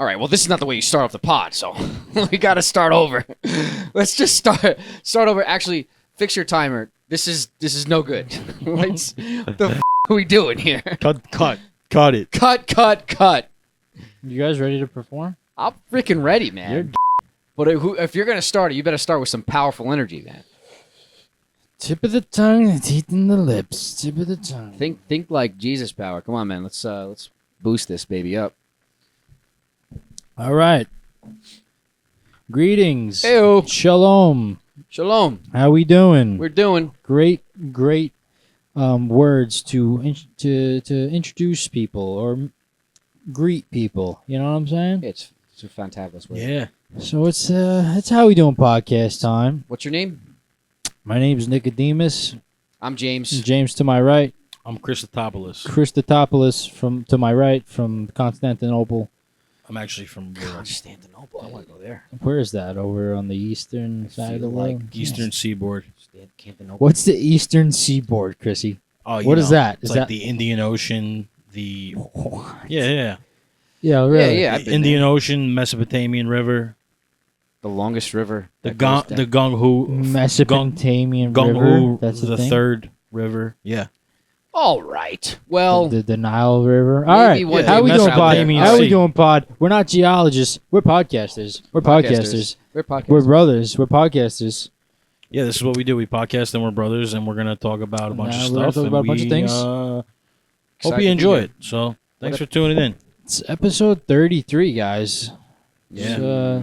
All right, well, this is not the way you start off the pod, so we got to start over. Let's just start over. Actually, fix your timer. This is no good. What the f*** are we doing here? Cut it. Cut. You guys ready to perform? I'm freaking ready, man. But if you're going to start it, you better start with some powerful energy, man. Tip of the tongue, the teeth in the lips. Tip of the tongue. Think like Jesus power. Come on, man. Let's boost this baby up. All right. Greetings. Heyo. Shalom. Shalom. How we doing? We're doing great words to introduce people or greet people. You know what I'm saying? It's a fantabulous word. Yeah. So it's How We Doing podcast time. What's your name? My name's Nicodemus. I'm James. James to my right. I'm Christopoulos. Christopoulos to my right from Constantinople. I'm actually from Constantinople. I want to go there. Where is that? Over on the eastern side of the world? Eastern Seaboard. What's the eastern seaboard, Chrissy? Oh, what is that? It's is like that the Indian Ocean, Yeah, really? Yeah. The Indian Ocean, Mesopotamian River, The longest river. the Gonghu, Mesopotamian Gonghu, River. That's the thing? third river. Yeah. All right. Well, the Nile River. All right. one How day we doing, pod? Mesopotamian How we Sea. doing, pod? We're not geologists. We're podcasters. We're podcasters. We're podcasters. We're brothers. We're podcasters. Yeah, this is what we do. We podcast and we're brothers, and we're going to talk about a bunch of we're gonna stuff. talk about a bunch of things. Hope Excited you to enjoy be it. So, thanks for tuning in. It's episode 33, guys. Yeah.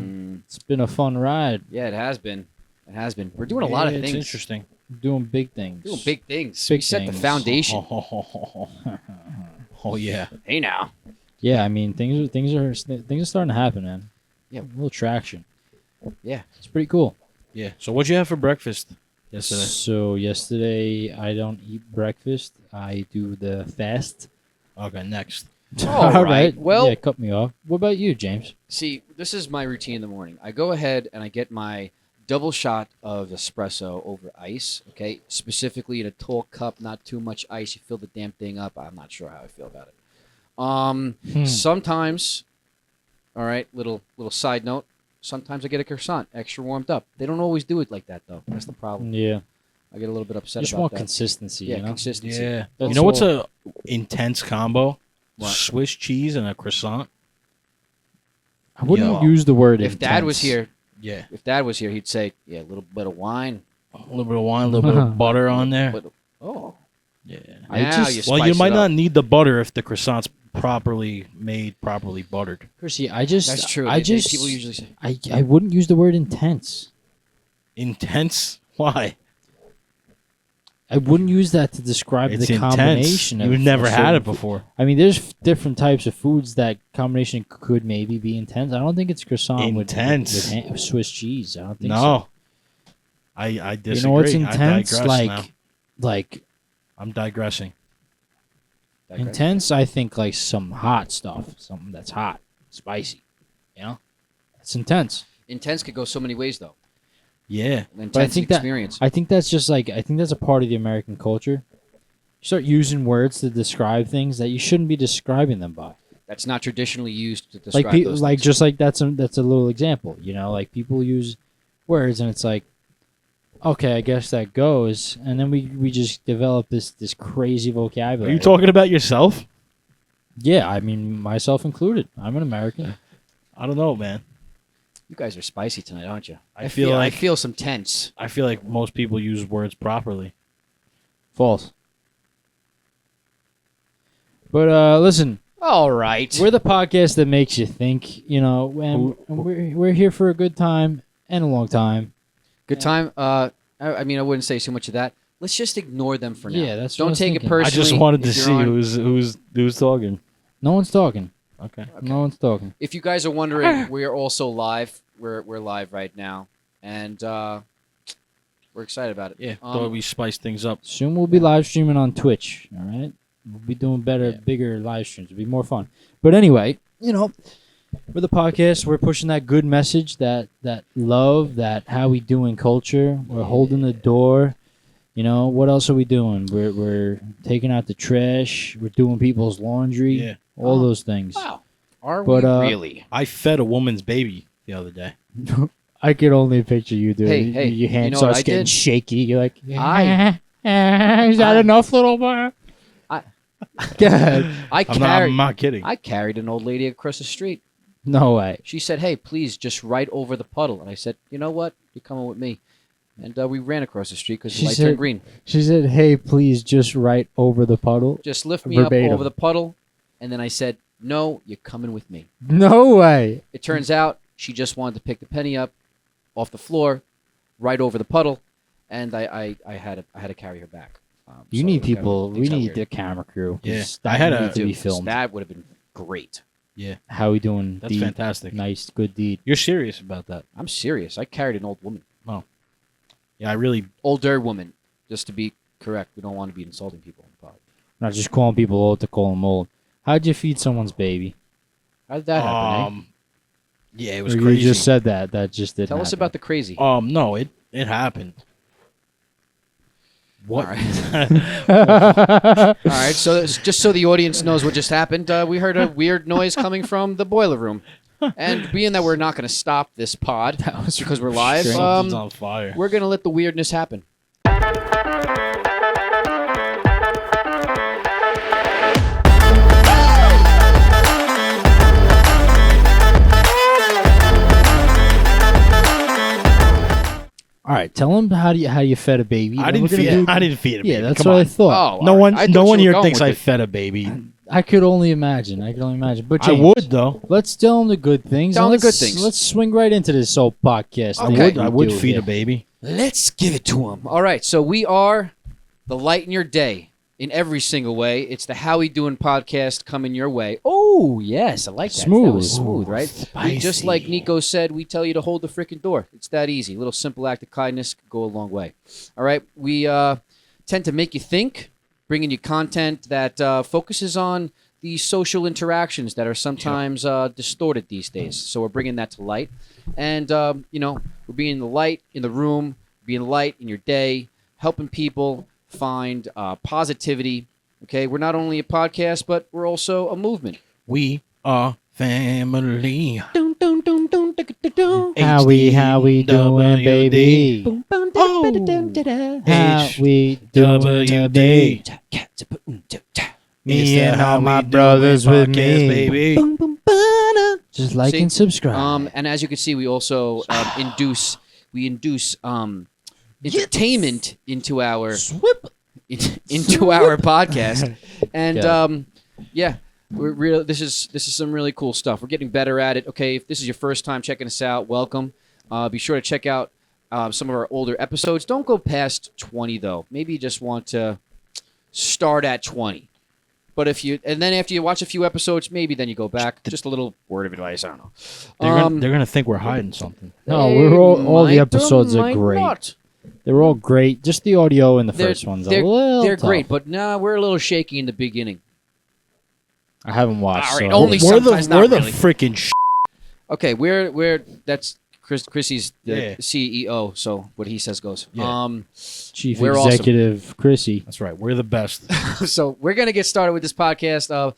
It's been a fun ride. Yeah, it has been. We're doing a lot of It's things. interesting. Doing big things. Doing big things. Big We set the things. foundation. Oh, yeah. Hey now. Yeah, I mean things are starting to happen, man. Yeah. A little traction. Yeah. It's pretty cool. Yeah. So, what'd you have for breakfast yesterday? So yesterday I don't eat breakfast. I do the fast. Okay, next. All right. Well, yeah, cut me off. What about you, James? see, this is my routine in the morning. I go ahead and I get my double shot of espresso over ice, okay? Specifically in a tall cup, not too much ice. You fill the damn thing up. I'm not sure how I feel about it. Sometimes, all right, little side note, sometimes I get a croissant, extra warmed up. They don't always do it like that, though. That's the problem. Yeah. I get a little bit upset Just about want that. consistency, Yeah, you know? consistency. Yeah. That's You know what's all. a intense combo? What? Swiss cheese and a croissant. I wouldn't Yo. use the word If Dad was intense. Yeah. he'd say, yeah, a little bit of wine. A little bit of wine, a little bit of butter on there. Oh. Yeah. Now just- you Well, you spice might it up. not need the butter if the croissant's properly made, properly buttered. Chrissy, That's true. People usually say. I wouldn't use the word intense. Intense? Why? I wouldn't use that to describe It's the intense. combination. You've of never a had certain it food. before. I mean, there's different types of foods that combination could maybe be intense. I don't think it's croissant Intense. with Swiss cheese. I don't think so. No. I disagree. You know what's I intense? digress now. Like I'm digressing. intense. I think like some hot stuff, something that's hot, spicy. You know, it's intense. Intense could go so many ways, though. Yeah. Intense think that- experience. I think that's just like I think that's a part of the American culture. You start using words to describe things that you shouldn't be describing them by. That's not traditionally used to describe Like those like things. just like that's a little example. You know, like people use words and it's like, okay, I guess that goes, and then we just develop this crazy Are vocabulary. you talking about yourself? Yeah, I mean myself included. I'm an American. I don't know, man. You guys are spicy tonight, aren't you? I feel like- I feel some tense. I feel like most people use words properly. False. But listen, All right. we're the podcast that makes you think. You know, and we're here for a good time and a long time. Good time. I mean, I wouldn't say too much of that. Let's just ignore them for now. Yeah, that's what I Don't was take thinking. it personally. I just wanted to if you're see on- who's talking. No one's talking. Okay. No one's talking. If you guys are wondering, we are also live. We're live right now, and we're excited about it. Yeah. Thought we spiced things up. Soon we'll be live streaming on Twitch. All right, we'll be doing better, Yeah. bigger live streams. It'll be more fun. But anyway, you know, we're the podcast. We're pushing that good message, that love, that how we doing culture. We're holding the door. You know, what else are we doing? We're taking out the trash. We're doing people's laundry. Yeah. All those things. Wow. Are But, we really? I fed a woman's baby the other day. I could only picture you doing Hey, it. hey, Your hand you know what starts I getting did? shaky. You're like, I- is that I- enough, little boy? I- Go ahead. I'm not kidding. I carried an old lady across the street. No way. She said, "Hey, please, just right over the puddle." And I said, "You know what? You're coming with me." And we ran across the street because the She light said- turned green. She said, "Hey, please, just right over the puddle." Just lift me Verbatim. up over the puddle. And then I said, "No, you're coming with me." No way. It turns out she just wanted to pick the penny up off the floor, right over the puddle, and I had to carry her back. You So need it kinda- people. things We got need weird. the camera crew. 'cause Yeah. that I had needs to Dude, be filmed. That would have been great. Yeah, How we doing? that's deed? fantastic. Nice, good deed. You're serious about that? I'm serious. I carried an old woman, Yeah, I really. older woman, just to be correct. We don't want to be insulting people on the pod. Not just calling people old to call them old. How'd you feed someone's baby? How did that happen? Yeah, it was Or crazy. You just said that. That just didn't. Tell us happen. about the crazy. No, it happened. What? All All right, so just so the audience knows what just happened, we heard a weird noise coming from the boiler room, and being that we're not going to stop this pod because we're live, strange. Something's on fire. we're going to let the weirdness happen. All right, tell them how you fed a baby. I Then didn't we're gonna feed. do- I didn't feed a baby. Yeah, that's Come what I on. thought. Oh, No all one. right. I No thought one you were here going thinks with I it. fed a baby. I could only imagine. But I James, would though. Let's tell them the good things. Tell and 'em the let's- good things. Let's swing right into this whole podcast. Okay. thing. I What would we do feed here. a baby. Let's give it to him. All right, so we are the light in your day in every single way. It's the How We Doing podcast coming your way. Oh, yes, I like that. That was Smooth. smooth, right? We, just like Nico said, we tell you to hold the freaking door. It's that easy. A little simple act of kindness could go a long way. All right, we tend to make you think, bringing you content that focuses on the social interactions that are sometimes distorted these days. So we're bringing that to light. And, we're being the light in the room, being the light in your day, helping people find positivity. Okay, we're not only a podcast, but we're also a movement. We are family. How we doing, baby? How we doing, baby? Me and all my brothers with me. baby. Just like See, and subscribe. And as you can see, we also induce entertainment into our podcast, and we're real. This is some really cool stuff. We're getting better at it. Okay, if this is your first time checking us out, welcome. Be sure to check out some of our older episodes. Don't go past 20 though. Maybe you just want to start at 20. But then after you watch a few episodes, maybe then you go back. Just a little word of advice. I don't know. They're gonna think we're hiding something. No, we're all the might or episodes are might great. not. They're all great. Just the audio in the first one's a little They're tough. great, but we're a little shaky in the beginning. I haven't watched. All right, so only we're sometimes, the not we're the really. freaking. Okay, that's Chrissy's the Yeah. CEO, so what he says goes. Yeah. Chief we're awesome. Executive Chrissy. That's right. We're the best. So we're gonna get started with this podcast.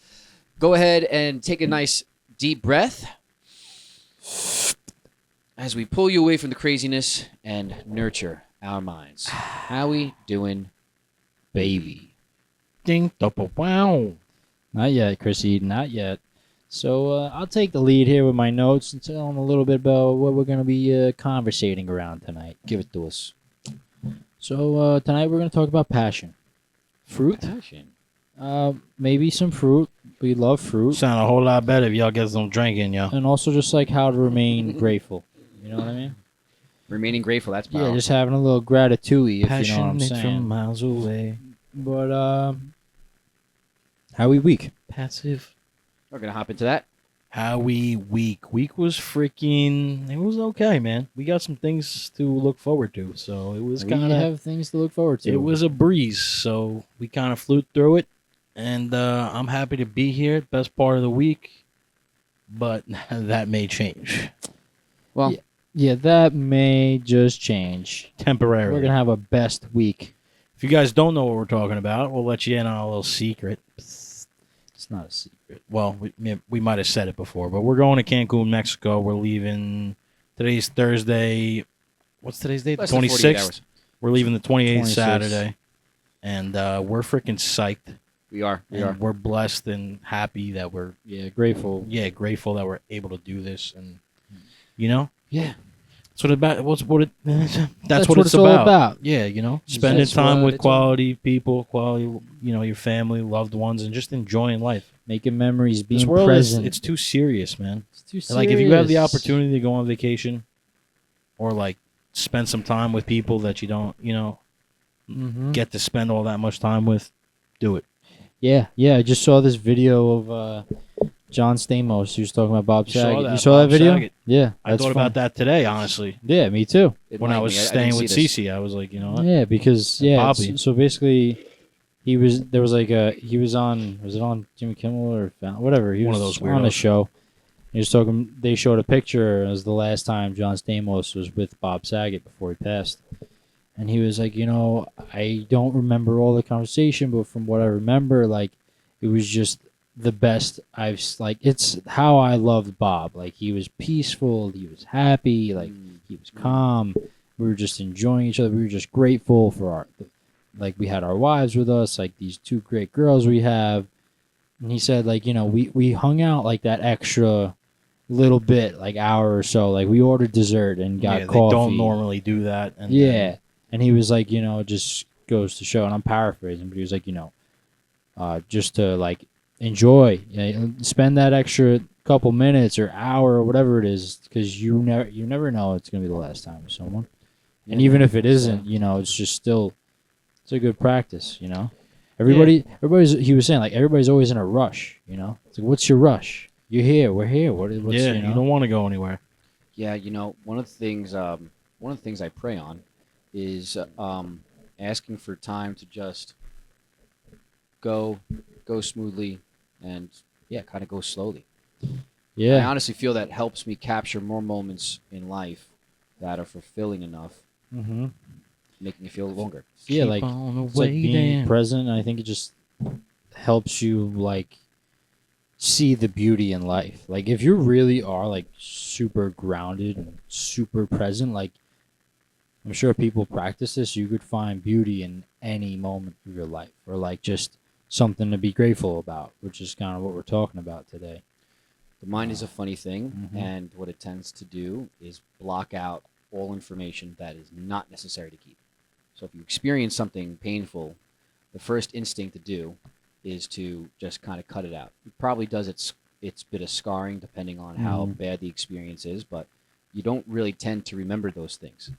Go ahead and take a nice deep breath as we pull you away from the craziness and nurture our minds. How we doing, baby? Ding. Double. Wow. Not yet, Chrissy. Not yet. So I'll take the lead here with my notes and tell them a little bit about what we're going to be conversating around tonight. Give it to us. So tonight we're going to talk about passion. Fruit. Passion. Maybe some fruit. We love fruit. Sound a whole lot better if y'all get some drinking, yo. And also just like how to remain grateful. You know what I mean? Remaining grateful. That's power. Yeah, just having a little gratitude, if Passion you know what I'm from saying. miles away. But how we week? Passive. We're gonna hop into that. How we week. Week was freaking. It was okay, man. We got some things to look forward to, so it was We kind of. have things to look forward to. It was a breeze, so we kind of flew through it, and I'm happy to be here. Best part of the week, but that may change Well, Yeah, that may just change. temporarily. We're gonna have a best week. If you guys don't know what we're talking about, we'll let you in on a little secret. It's not a secret. Well, we might have said it before, but we're going to Cancun, Mexico. We're leaving. Today's Thursday. What's today's date? The Less than 48 26th. hours. We're leaving the 28th 26th. Saturday, and we're freaking psyched. We are. We And are. we're blessed and happy that we're Yeah, grateful. grateful that we're able to do this, and you know Yeah, that's what about what's what it that's what it's it's all about. Yeah, spending That's time what with it's all quality people, quality your family, loved ones, and just enjoying life. making memories, being This world present. it's too serious, man. It's too serious. And, like if you have the opportunity to go on vacation, or like spend some time with people that you don't Mhm. get to spend all that much time with, do it. Yeah, yeah. I just saw this video of John Stamos. He was talking about Bob You saw Saget. that, You saw that Bob video? Saget. Yeah, I that's thought fun. about that today, honestly. Yeah, me too. When I Enlighten was me. staying didn't with see this. Cece, I was like, you know what? Yeah, because And it's- Bobby. so basically, he was he was on it on Jimmy Kimmel or whatever. He One was of those on a weirdos. show. He was talking. They showed a picture. It was the last time John Stamos was with Bob Saget before he passed, and he was like, I don't remember all the conversation, but from what I remember, like, it was just the best it's how I loved Bob. Like, he was peaceful, he was happy, like he was calm. We were just enjoying each other. We were just grateful for we had our wives with us, like these two great girls we have. And he said, like, we hung out like that extra little bit, like hour or so. Like, we ordered dessert and got coffee. They don't normally do that. And Yeah. And he was like, it just goes to show, and I'm paraphrasing, but he was like, just to like enjoy, spend that extra couple minutes or hour or whatever it is, because you never know it's gonna be the last time with someone. And Yeah, even if it isn't, it's just still, it's a good practice. Everybody's. He was saying, like, everybody's always in a rush. It's like, what's your rush? You're here. We're here. What's you don't want to go anywhere. Yeah, one of the things I pray on is asking for time to just go smoothly and kind of go slowly. I Yeah. honestly feel that helps me capture more moments in life that are fulfilling enough, Mm-hmm. making it feel longer. Yeah, Keep like, on the it's like way being down. present. I think it just helps you, like, see the beauty in life. Like, if you really are, like, super grounded and super present, like, I'm sure people practice this, you could find beauty in any moment of your life, or like just something to be grateful about, which is kind of what we're talking about today. The mind is a funny thing, Mhm. and what it tends to do is block out all information that is not necessary to keep. So if you experience something painful, the first instinct to do is to just kind of cut it out. It probably does its bit of scarring depending on how Mhm. bad the experience is, but you don't really tend to remember those things.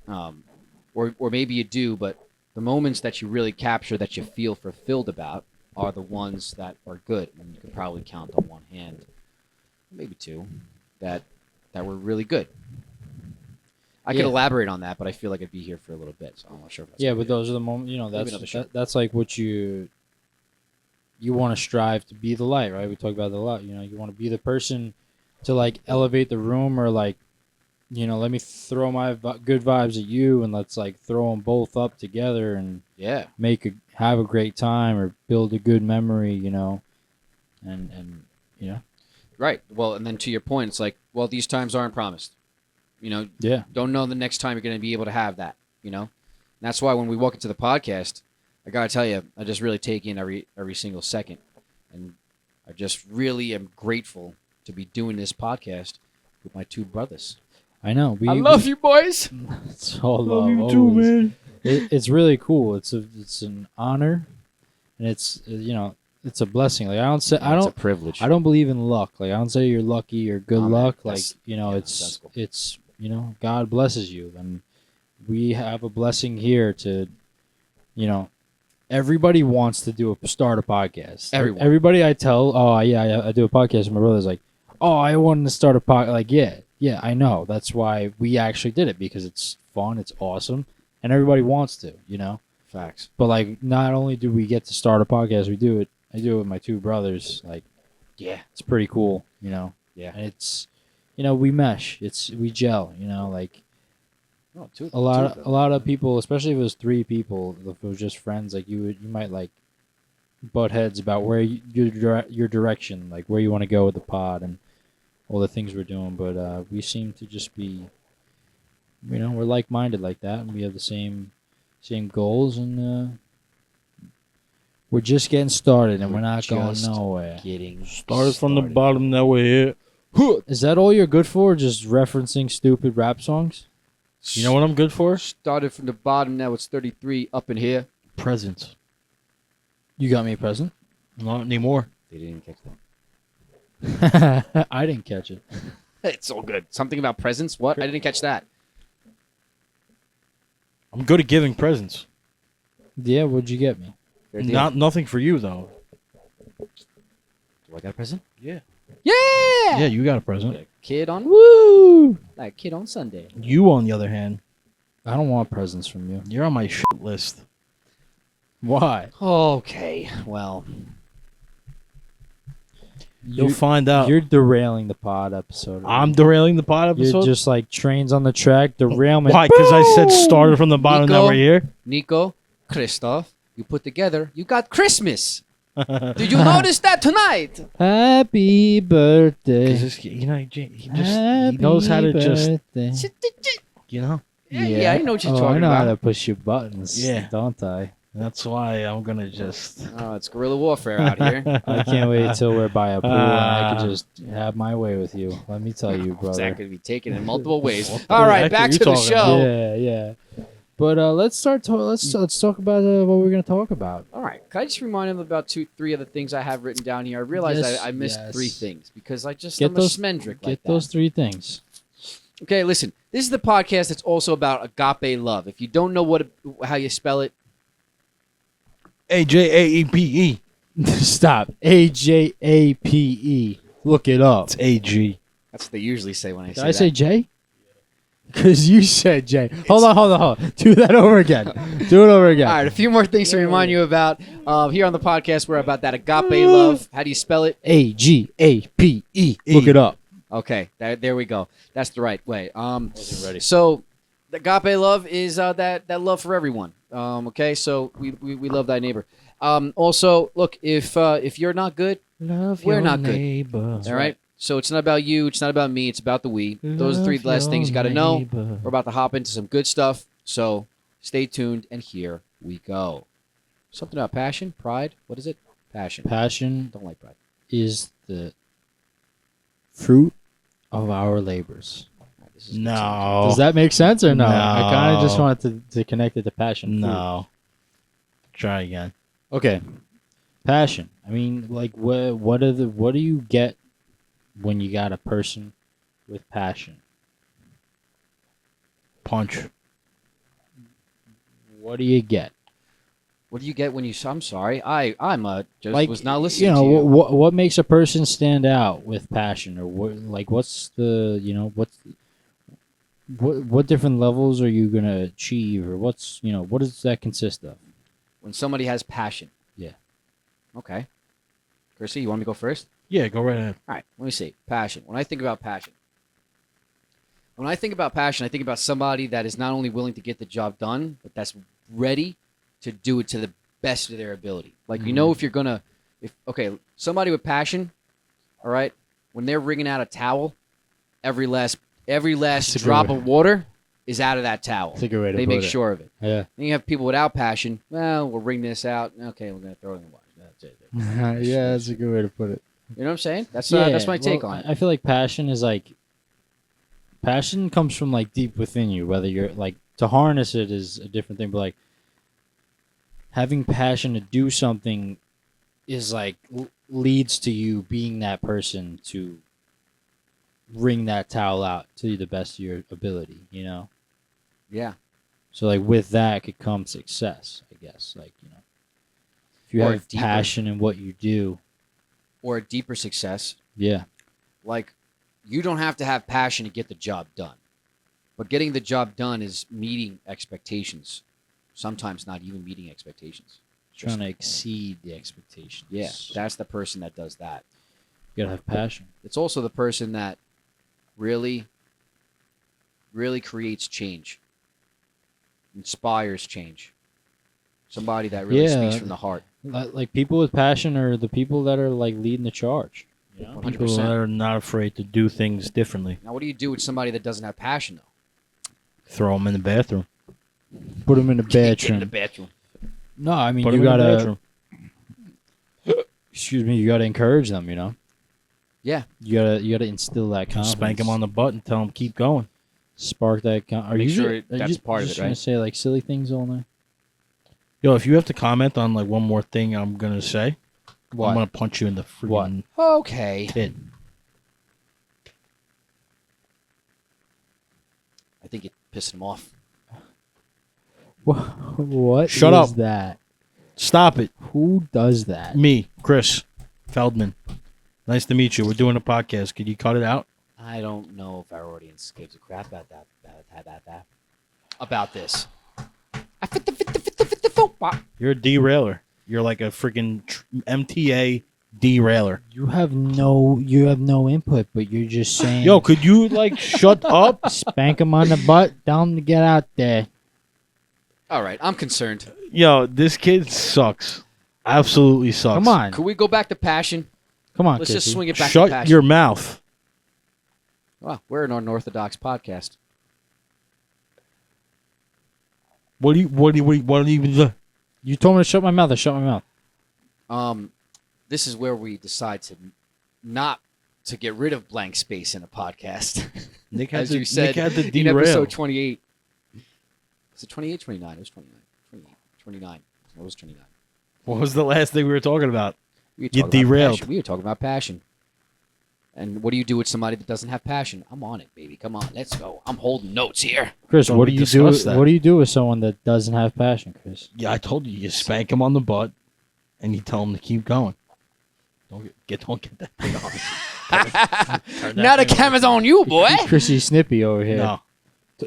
Or maybe you do, but the moments that you really capture that you feel fulfilled about are the ones that are good, and you can probably count on one hand, maybe two, that were really good. I could Yeah. elaborate on that, but I feel like I'd be here for a little bit, so I'm not sure if that's Yeah, a good but idea. those are the moments. Maybe another show. That's like what you want to strive to be the light, right? We talk about that a lot. You want to be the person to, like, elevate the room, or like, let me throw my good vibes at you, and let's, like, throw them both up together and Yeah, have a great time, or build a good memory, and right. Well, and then to your point, it's like, well, these times aren't promised. yeah, Don't know the next time you're going to be able to have that. And that's why when we walk into the podcast, I gotta tell you, I just really take in every single second, and I just really am grateful to be doing this podcast with my two brothers. I know. I love you, boys. It's all love. Always. It's really cool. It's an honor, and it's a blessing. Like, It's a privilege. I don't believe in luck. Like, I don't say you're lucky or good Oh, man, luck. Like, that's- that's cool. it's God blesses you, and we have a blessing here to, everybody wants to start a podcast. Everyone. Everybody I tell, oh yeah, I do a podcast. And my brother's like, oh, I wanted to start a podcast. Like, yeah, I know. That's why we actually did it, because it's fun, it's awesome, and everybody wants to, Facts. But, like, not only do we get to start a podcast, I do it with my two brothers. Like, Yeah. it's pretty cool, Yeah. And it's, we mesh. We gel, like, Oh, two. a lot of people, especially if it was three people, if it was just friends, like, you might, like, butt heads about where your direction, like where you want to go with the pod and all the things we're doing. But we seem to just be, we're like-minded like that, and we have the same goals, and we're just getting started, and we're not going just nowhere. Getting Started from the bottom, now we're here. Is that all you're good for? Just referencing stupid rap songs? You know what I'm good for? Started from the bottom. Now it's 33 up in here. Presents. You got me a present? Not anymore. They didn't catch that. I didn't catch it. It's all good. Something about presents? What? I didn't catch that. I'm good at giving presents. Yeah, what'd you get me? Fair deal. Nothing for you though. Do I got a present? Yeah. Yeah. Yeah, you got a present. Kid on Woo! like kid on Sunday. You, on the other hand, I don't want presents from you. you're on my shit list. Why? Okay. Well, You'll find out. You're derailing the pod episode. I'm derailing the pod episode. You're just like trains on the track, derailment. Why? Because I said started from the bottom, now Nico. we're here. Nico, Christoph, you put together, you got Christmas. Did you notice that tonight? Happy birthday. He knows how to just, you know. Yeah, I know what you're I talking know how to about. push your buttons. Yeah. Don't I? That's why I'm gonna just. Oh, it's guerrilla warfare out here. I can't wait till we're by a pool and I can just have my way with you. Let me tell you, brother. Zach could be taken in multiple ways. What All the right, heck back are you to the talking show. about? Yeah. But let's start. Let's talk about what we're gonna talk about. All right, can I just remind him about 2-3 other things I have written down here? I realized Yes, I missed yes. 3 things because I'm Get a those- smendrick Get like those 3 things. that. Okay, listen. This is the podcast that's also about agape love. If you don't know how you spell it, AJAEPE. Stop. AJAPE. Look it up. It's AG. that's what they usually say when I Did say I that. say J? Because you said J. Hold on. Do that over again. Do it over again. All right, a few more things to remind you about. Here on the podcast, we're about that agape love. How do you spell it? AGAPE. Look it up. Okay, there we go. That's the right way. Wasn't ready. So, the agape love is that love for everyone. Okay, so we love thy neighbor. Also, look, if you're not good, Love We're your not good. neighbor. all right. So it's not about you. It's not about me. It's about the we. Those are 3 Love last things you got to your know. neighbor. We're about to hop into some good stuff. So stay tuned, and here we go. Something about passion, pride. What is it? Passion. Passion Don't like pride. is the fruit of our labors. All right, this is No. Does that make sense or no? I kind of just No. wanted to connect it to passion. fruit. No. Try again. Okay. Passion. I mean, like, what do you get when you got a person with passion? Punch. What do you get? What do you get when you? I'm sorry. I'm just Like, was not listening You know, to you. what makes a person stand out with passion, or what's the what different levels are you gonna achieve, or what does that consist of? When somebody has passion. Yeah. Okay. Chrissy, you want me to go first? Yeah, go right ahead. All right. Let me see. Passion. When I think about passion, I think about somebody that is not only willing to get the job done, but that's ready to do it to the best of their ability. Like, if you're gonna, somebody with passion, all right, when they're wringing out a towel, every last a good drop way. of water is out of that towel. That's a good way to They put make it. sure of it. Yeah. Then you have people without passion. Well, we'll wring this out. Okay, we're gonna throw it in the wash. That's it. Yeah, that's a good way to put it. You know what I'm saying? That's my take on it. I feel like passion is passion comes from like deep within you. Whether you're like to harness it is a different thing, but like having passion to do something is like leads to you being that person to wring that towel out to the best of your ability. Yeah. So like with that could come success, I guess. Like if you Or have deeper. passion in what you do, Or a deeper success. yeah. Like, you don't have to have passion to get the job done. But getting the job done is meeting expectations. Sometimes not even meeting expectations. Trying to exceed the expectations. Yeah, that's the person that does that. You gotta have passion. It's also the person that really, really creates change, inspires change. Somebody that really Yeah. speaks from the heart. Like people with passion are the people that are like leading the charge. You know? People 100%. that are not afraid to do things differently. Now, what do you do with somebody that doesn't have passion, though? Throw them in the bathroom. Put them in the Get in the bathroom. bathroom. No, I mean Put you them in the gotta. bathroom. Excuse me, you gotta encourage them. You know. Yeah. You gotta instill that confidence. Spank them on the butt and tell them keep going. Spark that. Are Make you sure are that's you part of just it, gonna right? say like silly things all night? Yo, if you have to comment on like one more thing I'm gonna say, What? I'm gonna punch you in the freaking Okay. tit. I think it pissed him off. What? Shut is up. that? Stop it. Who does that? Me, Chris Feldman. Nice to meet you. We're doing a podcast. Could you cut it out? I don't know if our audience gives a crap about that. About this. You're a derailer. You're like a freaking MTA derailer. You have no input, but you're just saying. Yo, could you like shut up? Spank him on the butt. Tell him to get out there. All right, I'm concerned. Yo, this kid sucks. Absolutely sucks. Come on. Could we go back to passion? Come on, Let's just Kissy. swing it back to Shut passion. your mouth. Wow, we're an unorthodox podcast. What do you You told me to shut my mouth. I shut my mouth. This is where we decide to not to get rid of blank space in a podcast. Nick had As to, you said Nick had to in derail. episode 28. Was it 28, 29? It was 29. 28, 29. It was 29. What was the last thing we were talking about? We were You talking about derailed. passion. We were talking about passion. And what do you do with somebody that doesn't have passion? I'm on it, baby. Come on, let's go. I'm holding notes here. Chris, Don't what we do you do? discuss that? What do you do with someone that doesn't have passion, Chris? Yeah, I told you. You spank him on the butt, and you tell him to keep going. Don't get that thing on. Turn that Now the thing on. camera's on you, boy. Chrissy Snippy over here. No,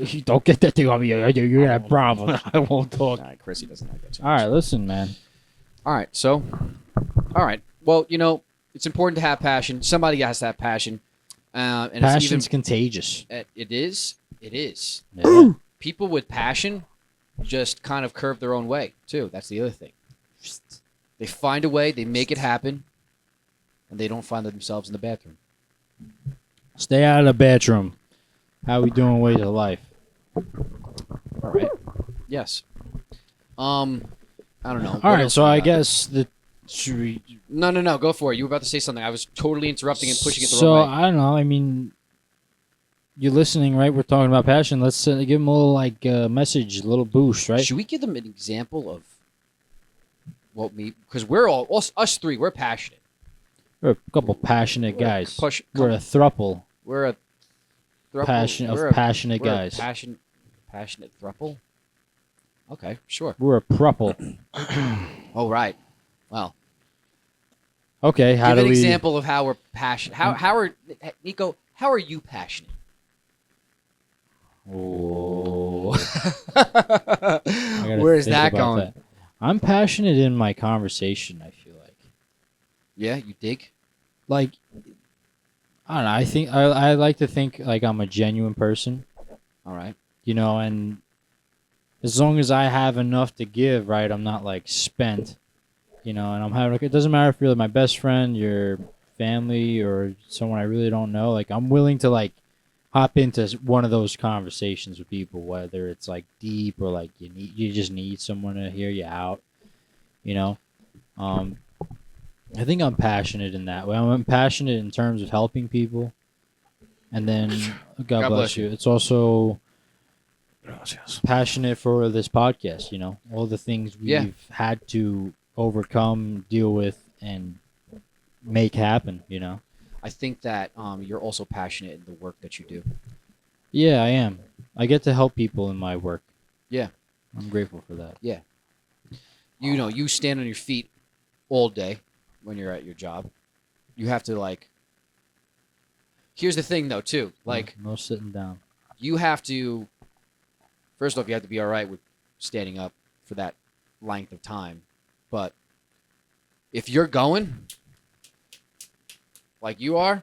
You don't get that thing on me. You're gonna have problems. I won't talk. All right, Chrissy doesn't like that too All right, listen, man. All right, so, all right. Well, it's important to have passion. Somebody has to have passion. And Passion's it's contagious. even, it is. It is. Yeah. People with passion just kind of curve their own way, too. That's the other thing. They find a way, they make it happen, and they don't find themselves in the bathroom. Stay out of the bedroom. How we doing ways of life? All right. Yes. I don't know. All right, so I guess the should we, No. Go for it. You were about to say something. I was totally interrupting and pushing it the so wrong way. I don't know. I mean, you're listening, right? We're talking about passion. Let's give them a little like message, a little boost, right? Should we give them an example of what we? Because we're all us three. We're passionate. We're a couple passionate guys. We're a thruple. We're a thruple. Passion we're of a- passionate we're a guys. passionate thruple. Okay, sure. We're a pruple. Oh right. Well, Okay, how give do an we? example of how we're passionate. How are Nico? How are you passionate? Oh. Where is that going? That. I'm passionate in my conversation. I feel like. Yeah, you dig? Like, I don't know. I think I like to think like I'm a genuine person, All right. and as long as I have enough to give, right, I'm not like spent, and I'm having. It doesn't matter if you're my best friend, your family, or someone I really don't know. Like, I'm willing to like hop into one of those conversations with people, whether it's like deep or like you just need someone to hear you out, I think I'm passionate in that way. I'm passionate in terms of helping people, and then God bless you. It's also passionate for this podcast. All the things we've had to overcome, deal with, and make happen. I think that you're also passionate in the work that you do. Yeah, I am. I get to help people in my work. Yeah. I'm grateful for that. You stand on your feet all day when you're at your job. You have to here's the thing though too. No sitting down. You have to first off you have to be all right with standing up for that length of time. But if you're going like you are,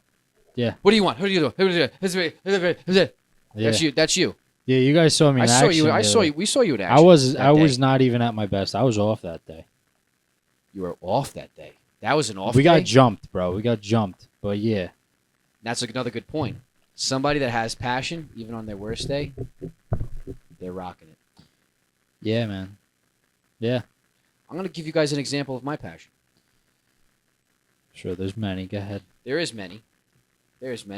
Yeah. What do you want? Who do you do? Yeah. That's you. That's you. Yeah, you guys saw me. I in saw you. action I the saw other- you. We saw you in I action. was that day. not even at my best. I was off that day. You were off that day. That was an off We day. got jumped, bro. We got jumped. But yeah. That's another good point. Somebody that has passion, even on their worst day, they're rocking it. Yeah, man. Yeah. I'm going to give you guys an example of my passion. Sure, there's many. Go ahead. There is many.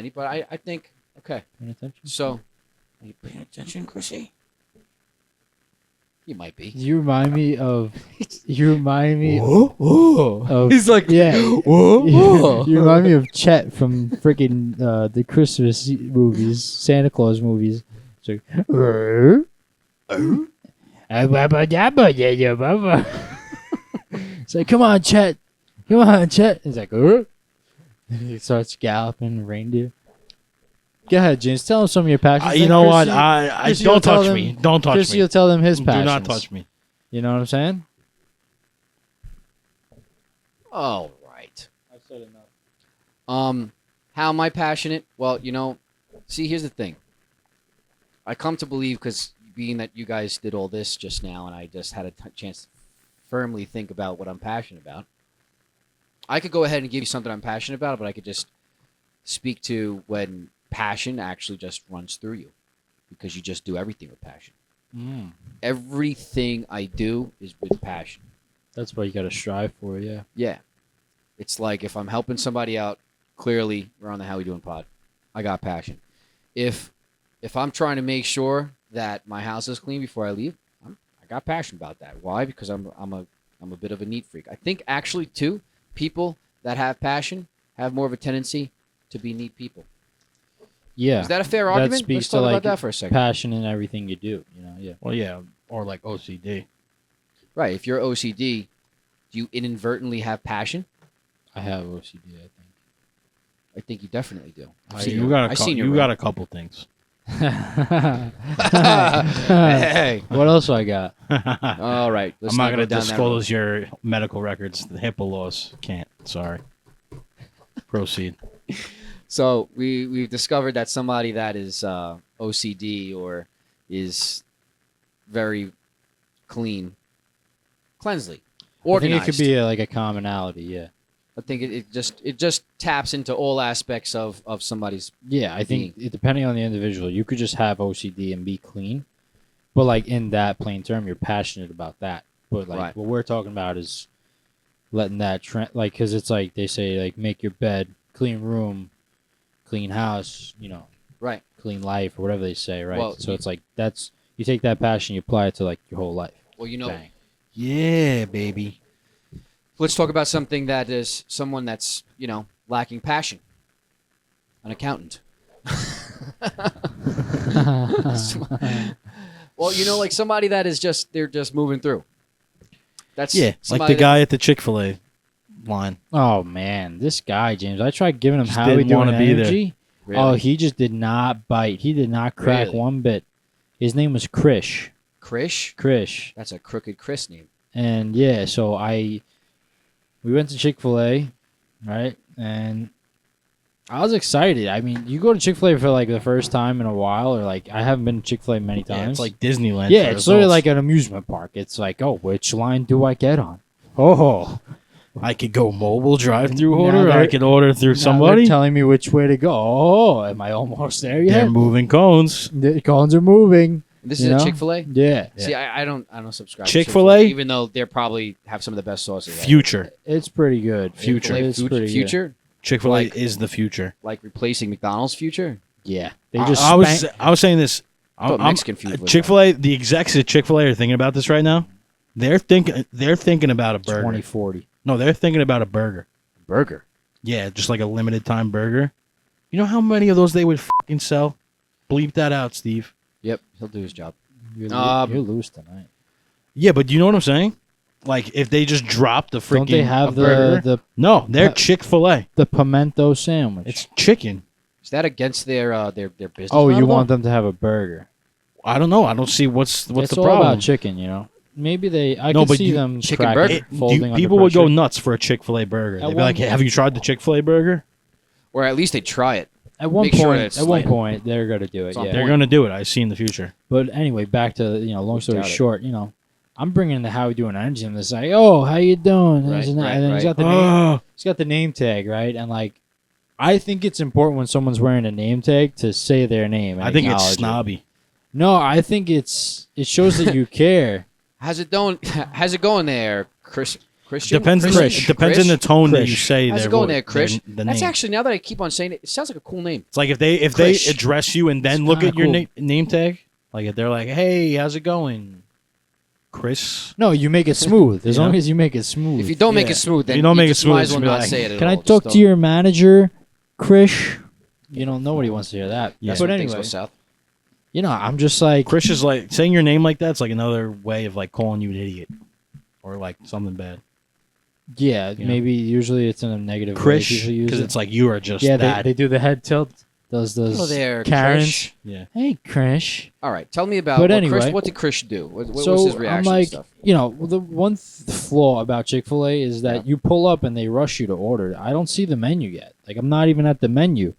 But I think, okay. Paying attention? So, are you paying attention, Chrissy? You might be. You remind me of. You remind me Whoa. of. He's like, Yeah. whoa. You remind me of Chet from freaking the Christmas movies, Santa Claus movies. It's like. It's like, come on, Chet. Come on, Chet. He's like, he starts galloping reindeer. Go ahead, James. Tell him some of your passions. You Then know what? Chrissy- I Chrissy don't will tell touch them- me. Don't touch Chrissy me. will tell them his Do passions. not touch me. You know what I'm saying? All right. I said enough. How am I passionate? Well, see, here's the thing. I come to believe, because being that you guys did all this just now, and I just had a chance to firmly think about what I'm passionate about, I could go ahead and give you something I'm passionate about, but I could just speak to when passion actually just runs through you, because you just do everything with passion. Everything I do is with passion. That's what you got to strive for, yeah. Yeah. It's like if I'm helping somebody out, clearly we're on the How We Doing pod. I got passion. If I'm trying to make sure that my house is clean before I leave, I got passion about that. Why? Because I'm a bit of a neat freak. I think actually too, people that have passion have more of a tendency to be neat people. Yeah. Is that a fair That argument? speaks Let's to, talk like, about that for a second. passion in everything you do, yeah. Well, yeah, or like OCD. Right. If you're OCD, do you inadvertently have passion? I have OCD, I I think you definitely do. You got a I've cou- seen you your got run. a couple things. think. Hey. What else I got? All right. Let's I'm not go going to down that road. disclose your medical records. The HIPAA laws can't. Sorry. Proceed. So we've discovered that somebody that is OCD or is very cleansely, I organized. think it could be like a commonality, yeah. I think it just taps into all aspects of somebody's. Yeah, I think depending on the individual, you could just have OCD and be clean, but like in that plain term, you're passionate about that. But like Right. what we're talking about is letting that trend, like, because it's like they say, like, make your bed, clean room, clean house, Right. clean life, or whatever they say, right? Well, So it's like that's you take that passion, you apply it to like your whole life. Well, Bang. Yeah, baby. let's talk about something that is someone that's lacking passion. An accountant. Well, like somebody that is they're just moving through. That's Yeah, like somebody the guy at the Chick-fil-A line. Oh man, this guy James, I tried giving him Just how we didn't doing wanna be there. energy. Really? Oh, he just did not bite. He did not crack Really? one bit. His name was Krish. Krish. Krish. That's a crooked Chris name. And yeah, so we went to Chick-fil-A, right? And I was excited. I mean, you go to Chick-fil-A for like the first time in a while, or like I haven't been to Chick-fil-A many times. Yeah, it's like Disneyland. Yeah, for it's literally adults. like an amusement park. It's like, oh, which line do I get on? Oh, I could go mobile drive-through Now order, or I they're- could order through now somebody. they're telling me which way to go. Oh, am I almost there yet? They're moving cones. The cones are moving. This You is know? a Chick-fil-A. Yeah, See, I don't subscribe. to Chick-fil-A? even though they probably have some of the best sauces. out there. Future. it's pretty good. Future. It's pretty good. Future, Chick-fil-A Like- is the future. like replacing McDonald's future. Yeah, they I, just I was spank- I was saying this. I thought I'm- Mexican food was Chick-fil-A. The execs at Chick-fil-A are thinking about this right now. They're thinking about a burger. 2040. No, they're thinking about a burger. burger. Yeah, just like a limited time burger. You know how many of those they would fucking sell? Bleep that out, Steve. Yep, he'll do his job. You're, Um, loose tonight. Yeah, but you know what I'm saying? Like if they just dropped the freaking Don't they have burger? No, they're Uh, Chick-fil-A. the pimento sandwich? It's chicken. Is that against their business? oh, you model, want though? them to have a burger? I don't know. I don't see what's it's the all problem. about chicken, Maybe they. I No, could but see you- them chicken crack burger. it, folding under People would go pressure. nuts for a Chick-fil-A burger. At They'd be one like, hey, point- "Have you tried the Chick-fil-A burger?" Or at least they try it. At one Make sure point, it's at one slight. point, they're gonna do it. It's on Yeah. They're point. gonna do it. I see in the future. But anyway, back to long story Got it. short, I'm bringing the how we doing energy, and it's like, oh, how you doing? Right, This and that. right, And then right. he's got the name. He's got the name tag, right? And like, I think it's important when someone's wearing a name tag to say their name. And I think it's acknowledge it. snobby. No, I think it shows that you care. How's it going? How's it going there, Christian? Depends on Krish. it depends on the tone that you Krish. say. How's their it going vo- there, Chris? The That's name. actually, now that I keep on saying it, it sounds like a cool name. It's like if they Krish. address you and then It's look at kinda your cool. name tag, like if they're like, "Hey, how's it going, Chris?" No, you make it smooth. As You long know? as you make it smooth. If you don't make Yeah. it smooth, then If you don't make it just smooth, might it's as well gonna be not like, say it at Can all. I Just talk to don't- your manager, Krish? You know, nobody wants to hear that. Yeah. That's But when things anyway, go south. you know, I'm just like, Chris is like saying your name like that's like another way of like calling you an idiot or like something bad. yeah, You know? maybe usually it's in a negative way. Krish, People use because it. it's like you are just Yeah, that. they do the head tilt. Those Hello there, Karens. Krish. Yeah. Hey, Krish. All right, tell me about But what, anyway- what did Chris do? What So was his reaction I'm to like, stuff? you know, the one flaw about Chick-fil-A is that Yeah. you pull up and they rush you to order. I don't see the menu yet. Like, I'm not even at the menu.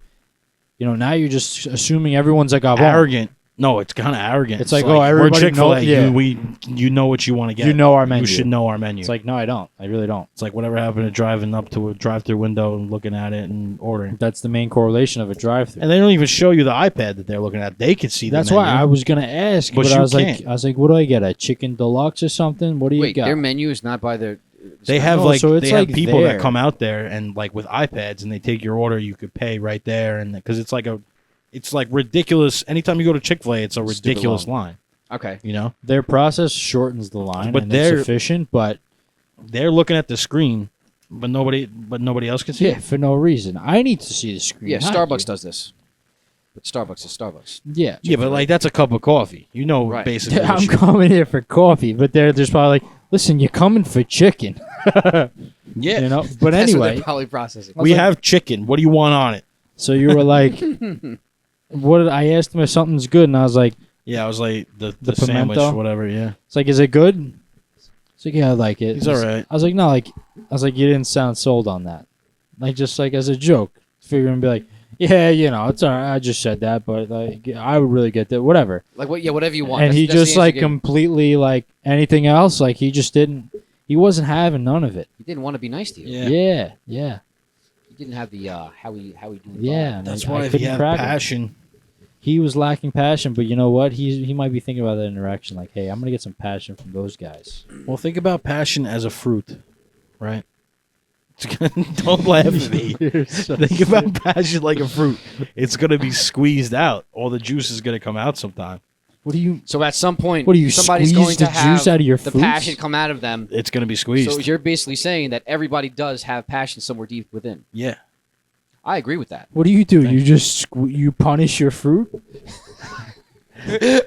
You know, now you're just assuming everyone's like, Arrogant. No, it's kind of arrogant. It's like, oh, we're everybody Chick-fil-A. know- yeah. You know what you want to get. You know our menu. You should know our menu. It's like, no, I don't. I really don't. It's like whatever happened to driving up to a drive-through window and looking at it and ordering. That's the main correlation of a drive-through. And they don't even show you the iPad that they're looking at. They could see That's the why menu. I was gonna ask, But but, you I was can't. like, what do I get? A chicken deluxe or something? What do you Wait, got? their menu is not by their. They have No, like so it's they have like people there. that come out there and like with iPads and they take your order. You could pay right there, and because it's like ridiculous. Anytime you go to Chick-fil-A, it's a Stupid ridiculous long. line. Okay. You know, Their process shortens the line, But and it's they're- efficient, but they're looking at the screen, but nobody else can see yeah, it. for no reason. I need to see the screen. Yeah, not Starbucks you. does this. But Starbucks is Starbucks. Yeah, Yeah, but like that's a cup of coffee. You know, Right. basically. I'm what you- coming here for coffee, but there's probably like, listen, you're coming for chicken. yeah, You know. But That's what anyway, they're probably processing. I was we like- have chicken. What do you want on it? so you were like, what did I asked him if something's good, and I was like, Yeah, I was like the The sandwich, pimento? whatever. Yeah, it's like, is it good? It's like, yeah, I like it. he's all right. I was like, no, like, I was like, you didn't sound sold on that, like, just like as a joke, figuring to be like, yeah, you know, it's all right. I just said that, but like, I would really get that, whatever. Like what? Yeah, whatever you want. And That's- he that's the just answer like you gave. completely like anything else, like he just didn't. He wasn't having none of it. He didn't want to be nice to you. Yeah. Yeah. He didn't have the how he do. the Yeah, vibe. and That's I why if couldn't you have crack him. passion, He was lacking passion, but you know what? He might be thinking about that interaction. Like, hey, I'm gonna get some passion from those guys. well, think about passion as a fruit, right? Don't laugh at me. Think about passion like a fruit. It's gonna be squeezed out. All the juice is gonna come out sometime. What do you? So at some point, What do you somebody's squeeze going the to have juice out of your the fruits? passion come out of them. It's gonna be squeezed. So you're basically saying that everybody does have passion somewhere deep within. yeah. I agree with that. What do? You just you punish your fruit. You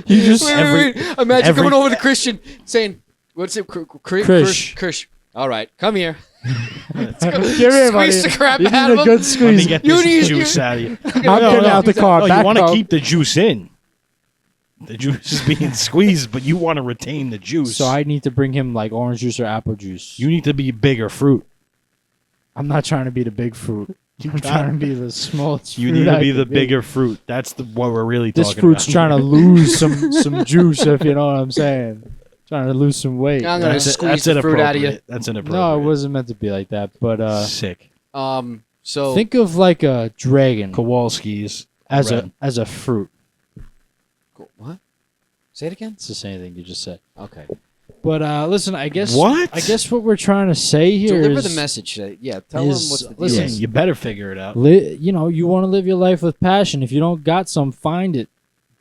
just Imagine every- coming over to Christian saying, "What's it, Krish. Krish? All right, come here. Get in, buddy. Squeeze the crap You out need of a him. good Let me squeeze. get You this need- juice out of you. I'm getting out the car. No, you Back want to up. keep the juice in. The juice is being squeezed, but you want to retain the juice. So I need to bring him like orange juice or apple juice. You need to be bigger fruit. I'm not trying to be the big fruit. I'm got- trying to be the smallest. You fruit need to I be can the bigger fruit. That's what we're really This talking fruit's about. trying to lose some juice, if you know what I'm saying. Trying to lose some weight. I'm gonna That's, squeeze that's the fruit out of you. inappropriate. That's inappropriate. No, it wasn't meant to be like that. But Sick. So think of like a dragon Kowalski's as red. a fruit. Cool. What? Say it again. It's the same thing you just said. Okay. But listen, I guess What? we're trying to say here Deliver is, the message. Yeah. Tell them is- what's the deal. listen, Yeah, you better figure it out. you know, you want to live your life with passion. If you don't got some, find it.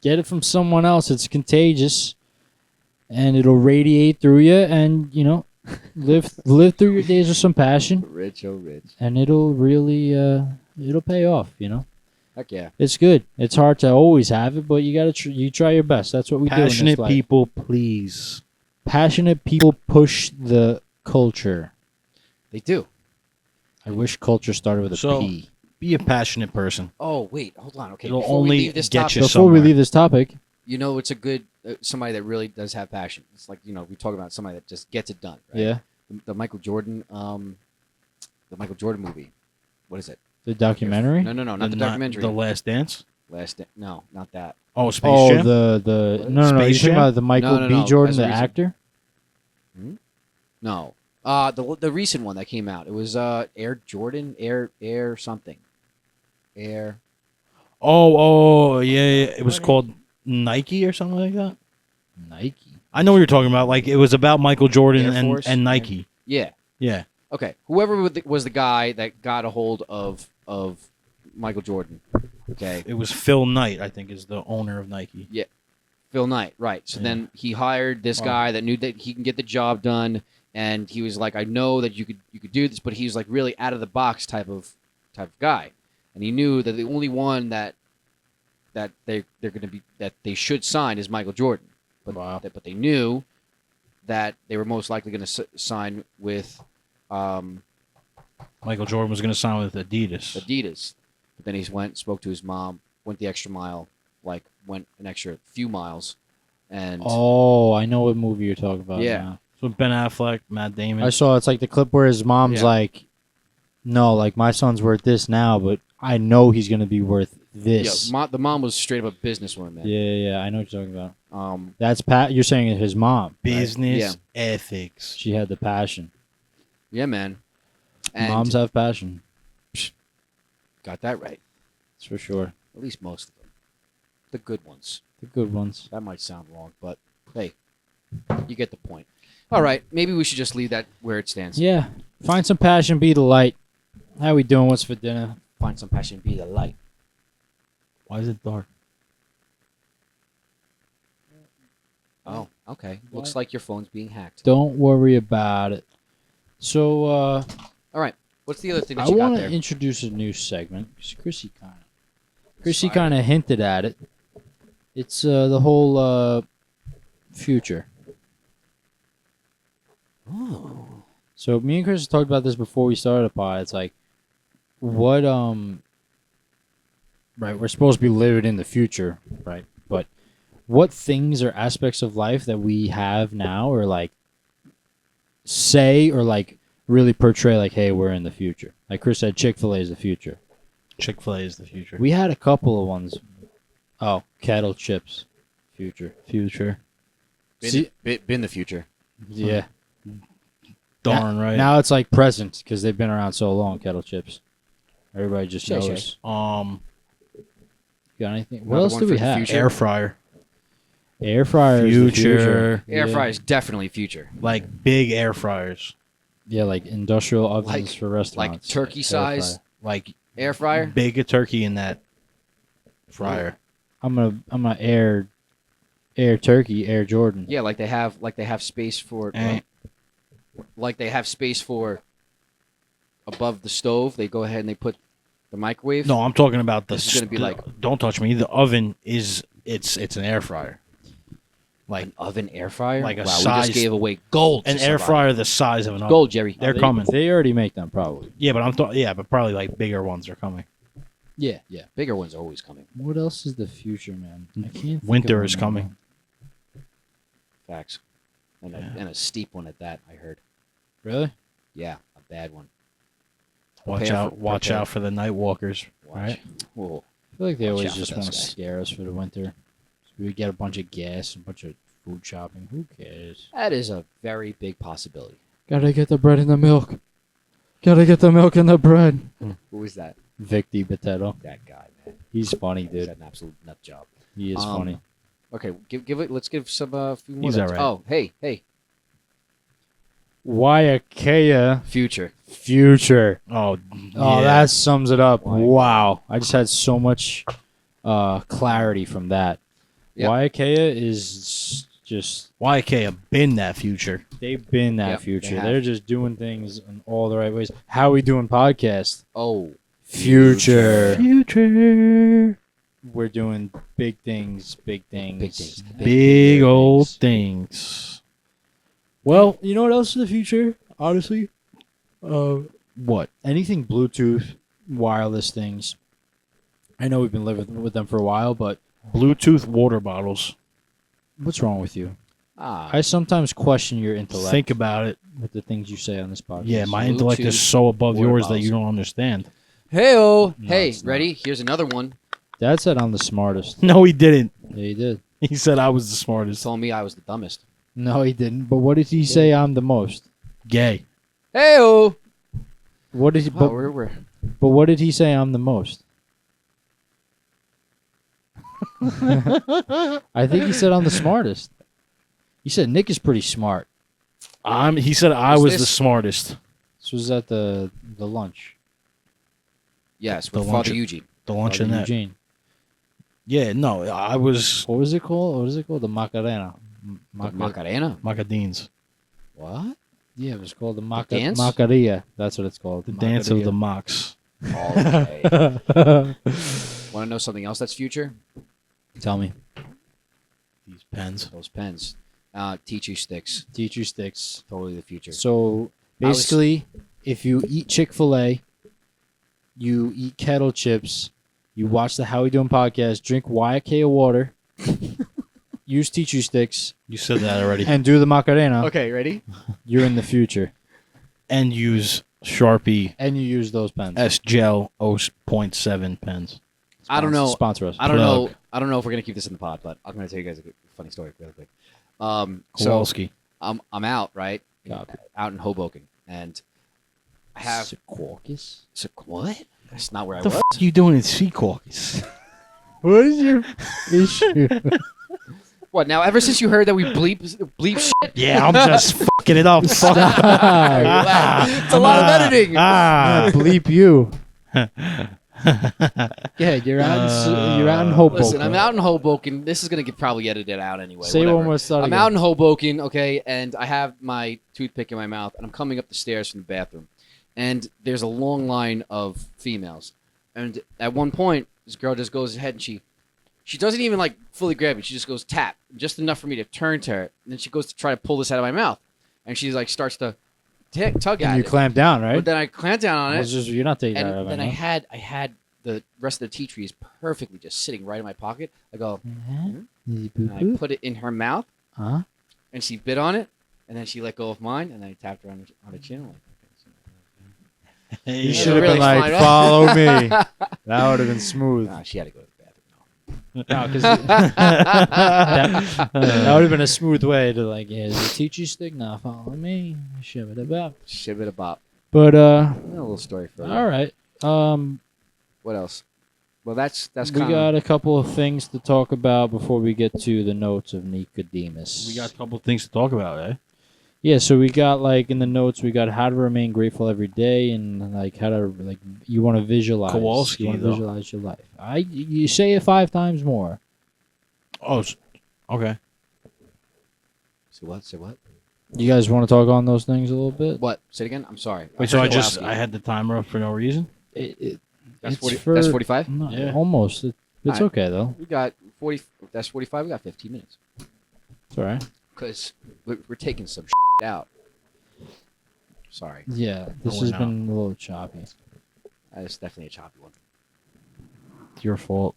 Get it from someone else. It's contagious, and it'll radiate through you. And you know, live through your days with some passion, Rich, oh rich. and it'll really it'll pay off. You know, Heck yeah. it's good. It's hard to always have it, but you gotta you try your best. That's what we do. In Passionate this life. people, please. Passionate people push the culture. They do. I wish culture started with a So- P. Be a passionate person. Oh wait, hold on. Okay. It'll Before we only leave this get topic, you Before we somewhere. leave this topic, you know, it's a good somebody that really does have passion. It's like, you know, we talk about somebody that just gets it done. Right? yeah, The Michael Jordan, movie. What is it? the documentary. No, not the Not documentary. The Last Dance. No, not that. Oh, Space Oh, Jam. the What? no, no, no. You're Space talking Jam? about the Michael No, B. no. Jordan, As a the recent- actor. No. The recent one that came out. It was Air Jordan, Air something. Air. Yeah. It was called Nike or something like that. Nike. I know what you're talking about. Like it was about Michael Jordan Air Force? and Nike. Yeah. Yeah. Okay. Whoever was the guy that got a hold of Michael Jordan. Okay. It was Phil Knight, I think, is the owner of Nike. Phil Knight, right. So Yeah. then he hired this guy that knew that he can get the job done, and he was like, I know that you could do this, but he was like really out of the box type of guy. And he knew that the only one that they're gonna be that they should sign is Michael Jordan. But but they knew that they were most likely going to sign with Michael Jordan was going to sign with Adidas. Adidas. But then he spoke to his mom, went the extra mile, like went an extra few miles, and Oh, I know what movie you're talking about. Yeah. now. So Ben Affleck, Matt Damon. I saw it's like the clip where his mom's Yeah. like, "No, like my son's worth this now, but I know he's gonna be worth this." the mom was straight up a businesswoman, man. Yeah, I know what you're talking about. Um, That's Pat. You're saying his mom. Right? Business ethics. She had the passion. yeah, man. And Moms have passion. got that right. That's for sure. At least most of them, the good ones. The good ones. That might sound wrong, but hey, you get the point. All right, maybe we should just leave that where it stands. Yeah. Find some passion. Be the light. How we doing? What's for dinner? Find some passion, be the light. Why is it dark? Oh, okay. Looks like your phone's being hacked. Don't worry about it. So, All right. What's the other thing that I you got want there? to introduce a new segment. 'Cause Chrissy Fire. kind of hinted at it. It's the whole future. Oh. So me and Chris talked about this before we started the pod. It's like, what right? We're supposed to be living in the future, right? But what things or aspects of life that we have now, or like say, or like really portray, like, hey, we're in the future. Like Chris said, Chick-fil-A is the future. Chick-fil-A is the future. We had a couple of ones. Oh, kettle chips, future. Been the future. Yeah. Darn right. Now it's like present because they've been around so long. Kettle chips. Everybody just Shay, knows. Shay. Got anything? What Another else one do for we the have? future. Air fryer. Air fryer. Future. Air Yeah. fryer is definitely future. Like big air fryers. Yeah, like industrial ovens Like- for restaurants. turkey Air size? fryer. Like Air fryer? big a turkey in that fryer. I'm gonna air turkey, Air Jordan. Yeah, like they have space for Eh. like they have space for above the stove. They go ahead and they put the microwave. No, I'm talking about the. This is gonna be like- Don't touch me. The oven is it's an air fryer. Like An oven air fryer. Like a wow, we size- just gave away gold. to an air somebody. fryer the size of an oven. Gold, Jerry. They're They- coming. They already make them probably. Yeah, but but probably like bigger ones are coming. Yeah. Bigger ones are always coming. What else is the future, man? I can't. think Winter of is one coming. Facts. And, Yeah. and a steep one at that. I heard. now. Really? Yeah, a bad one. Watch Prepare out! for- Watch prepare. out for the night walkers. Watch. Right? Whoa. I feel like they Watch always out for just those want to guys. scare us for the winter. So we get a bunch of gas, a bunch of food shopping. Who cares? That is a very big possibility. Gotta get the bread and the milk. Gotta get the milk and the bread. Who is that? Vic DiBattista. That guy, man. He's funny, He's dude. an absolute nut job. He is funny. Okay, give it. Let's give some few more. He's notes. alright. Oh, hey, Waiakea future. future. Oh, Oh, yeah. that sums it up. Waiakea. Wow. I just had so much clarity from that. Yep. Waiakea is just, YK have been that future. they've been that Yep, they future. have. They're just doing things in all the right ways. How we doing podcast? Oh, Future. Future. We're doing big things, big things. Big things. Big old things. Well, you know what else is the future? Honestly, What? anything Bluetooth, wireless things. I know we've been living with them for a while, but Bluetooth water bottles. what's wrong with you? Ah, I sometimes question your intellect Think about it. with the things you say on this podcast. Yeah, my intellect is Bluetooth so above water yours that bottles. you don't understand. hey-oh. No, Hey, it's not. ready? Here's another one. Dad said I'm the smartest. No, he didn't. Yeah, he did. He said I was the He's smartest. telling me I was the dumbest. No, he didn't. But what did he say I'm the most? Gay. Hey-oh! What did he? Wow, But, we're but what did he say I'm the most? I think he said I'm the smartest. He said Nick is pretty smart. He said I Is was the this- smartest. This was at the lunch. yes, The with lunch- Father Eugene. The Father luncheonette. Eugene. Yeah, no, I was What was it called? What was it called? The Macarena. Macarena. Macadines. What? Yeah, it was called the dance? Macaria. That's what it's called. The dance of the Macaria. mocks. Okay. Want to know something else that's future? Tell me. These pens. Those pens. Teacher sticks. Teacher sticks. Totally the future. So I was- basically, if you eat Chick-fil-A, you eat kettle chips, you watch the How We Doing podcast, drink YK of water, use teacher sticks, You said that already. and do the Macarena, Okay, ready? you're in the future. And use Sharpie And you use those pens. S Gel 0.7 pens. I don't know. Sponsor us. I don't Plug. know. I don't know if we're gonna keep this in the pod, but I'm gonna tell you guys a funny story really quick. So Kowalski. I'm out right, Copy. out in Hoboken, and I have Secaucus? what? That's not where I What the was. f*** you doing in Secaucus? What is your issue? What now? Ever since you heard that we bleep shit, Yeah, I'm just fucking it up. Fuck. it's a lot of editing. Bleep you. Yeah, you're out in Hoboken. Listen, I'm out in Hoboken. This is gonna get probably edited out anyway. Say whatever. one more start I'm again. out in Hoboken, okay, and I have my toothpick in my mouth, and I'm coming up the stairs from the bathroom, and there's a long line of females, and at one point, this girl just goes ahead and she doesn't even like fully grab me. She just goes tap, just enough for me to turn to her, and then she goes to try to pull this out of my mouth, and she's like starts to tug And at you it. clamp down, But right? then I clamp down on it, You're not taking that out of and then my I had the rest of the tea trees perfectly just sitting right in my pocket. I go, and I put it in her mouth, Huh? and she bit on it, and then she let go of mine, and then I tapped her on the chin. Like, You Yeah. should have really been like, fine. follow me. That would have been smooth. nah, she had to go to the bathroom. No, 'cause that would have been a smooth way to like, yeah, the teacher stick, now follow me. Shove it about. Shib it a bop. But A little story for you. all right. What else? Well, that's We kind got of a couple of things to talk about before we get to the notes of Nicodemus. We got a couple things to talk about, eh? Yeah, so we got like in the notes we got how to remain grateful every day and like how to like you want to visualize. Kowalski, you want to though. visualize your life. You say it 5 times more. Oh, okay. say what? Say what? You guys want to talk on those things a little bit? What? Say it again. I'm sorry. Wait, so Kowalski. I had the timer up for no reason? That's it's 40. for- That's 45. No, Yeah. almost. It's Alright. okay though. We got 40. That's 45. We got 15 minutes It's all right. because we're taking some out. Sorry, Yeah, this we're has not. been a little choppy. that is definitely a choppy one. It's your fault.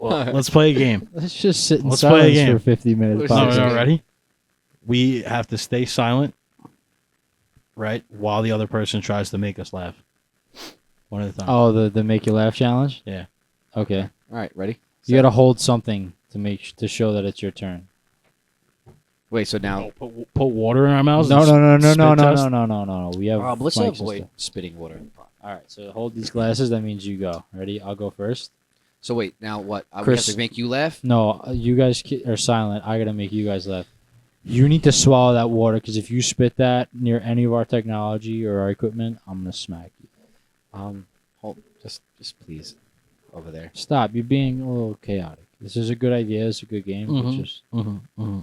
Let's play a game. Let's just sit in Let's play a silence game. for 50 minutes. No, No, Pause. no, ready? We have to stay silent, right, while the other person tries to make us laugh. One at a time. Oh, the make you laugh challenge. Yeah. Okay. All right, ready? You got to hold something to show that it's your turn. Wait. So now, Put water in our mouths? No, and no, no, no, spit no, no, test? no, no, no, no. We have. let's mics and avoid stuff. spitting water in the pot. All right. So hold these glasses. That means you go. Ready? I'll go first. So wait, now what? We have Chris- to make you laugh. No, you guys are silent. I gotta make you guys laugh. You need to swallow that water because if you spit that near any of our technology or our equipment, I'm gonna smack you. Hold, just please, over there. Stop. You're being a little chaotic. This is a good idea. It's a good game. Mhm. But just Mm-hmm.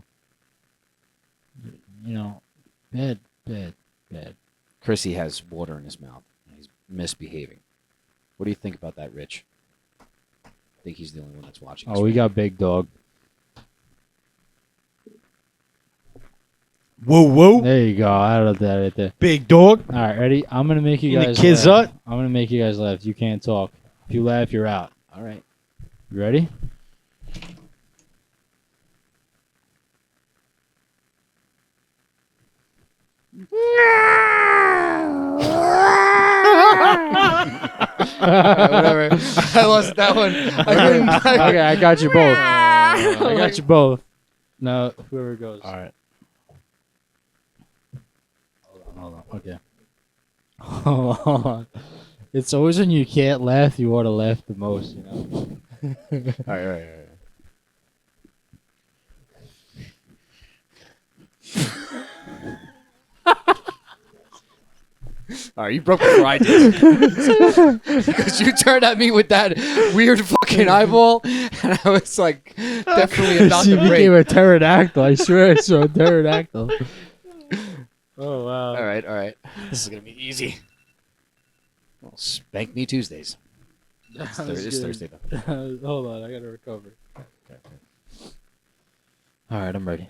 bad. Chrissy has water in his mouth. And he's misbehaving. What do you think about that, Rich? I think he's the only one that's watching. Oh, this we right got big dog. Whoa, whoa. There you go. I love that right there. Big dog. All right, ready? I'm gonna make you And the guys. kids laugh. up? I'm gonna make you guys laugh. You can't talk. If you laugh, you're out. now. All right. You ready? Whatever. I lost that one. Okay, I got you both. I got you both. Now, whoever goes. All right. Hold on. Okay. Hold on. It's always when you can't laugh, you want to laugh the most, you know? All right. All right, you broke before I did. Because you turned at me with that weird fucking eyeball, and I was like, definitely about She to break. became a pterodactyl. I swear I saw a pterodactyl. Oh, wow. All right. This is going to be easy. Well, spank me Tuesdays. It's Thursday, though. Hold on, I got to recover. All right, I'm ready.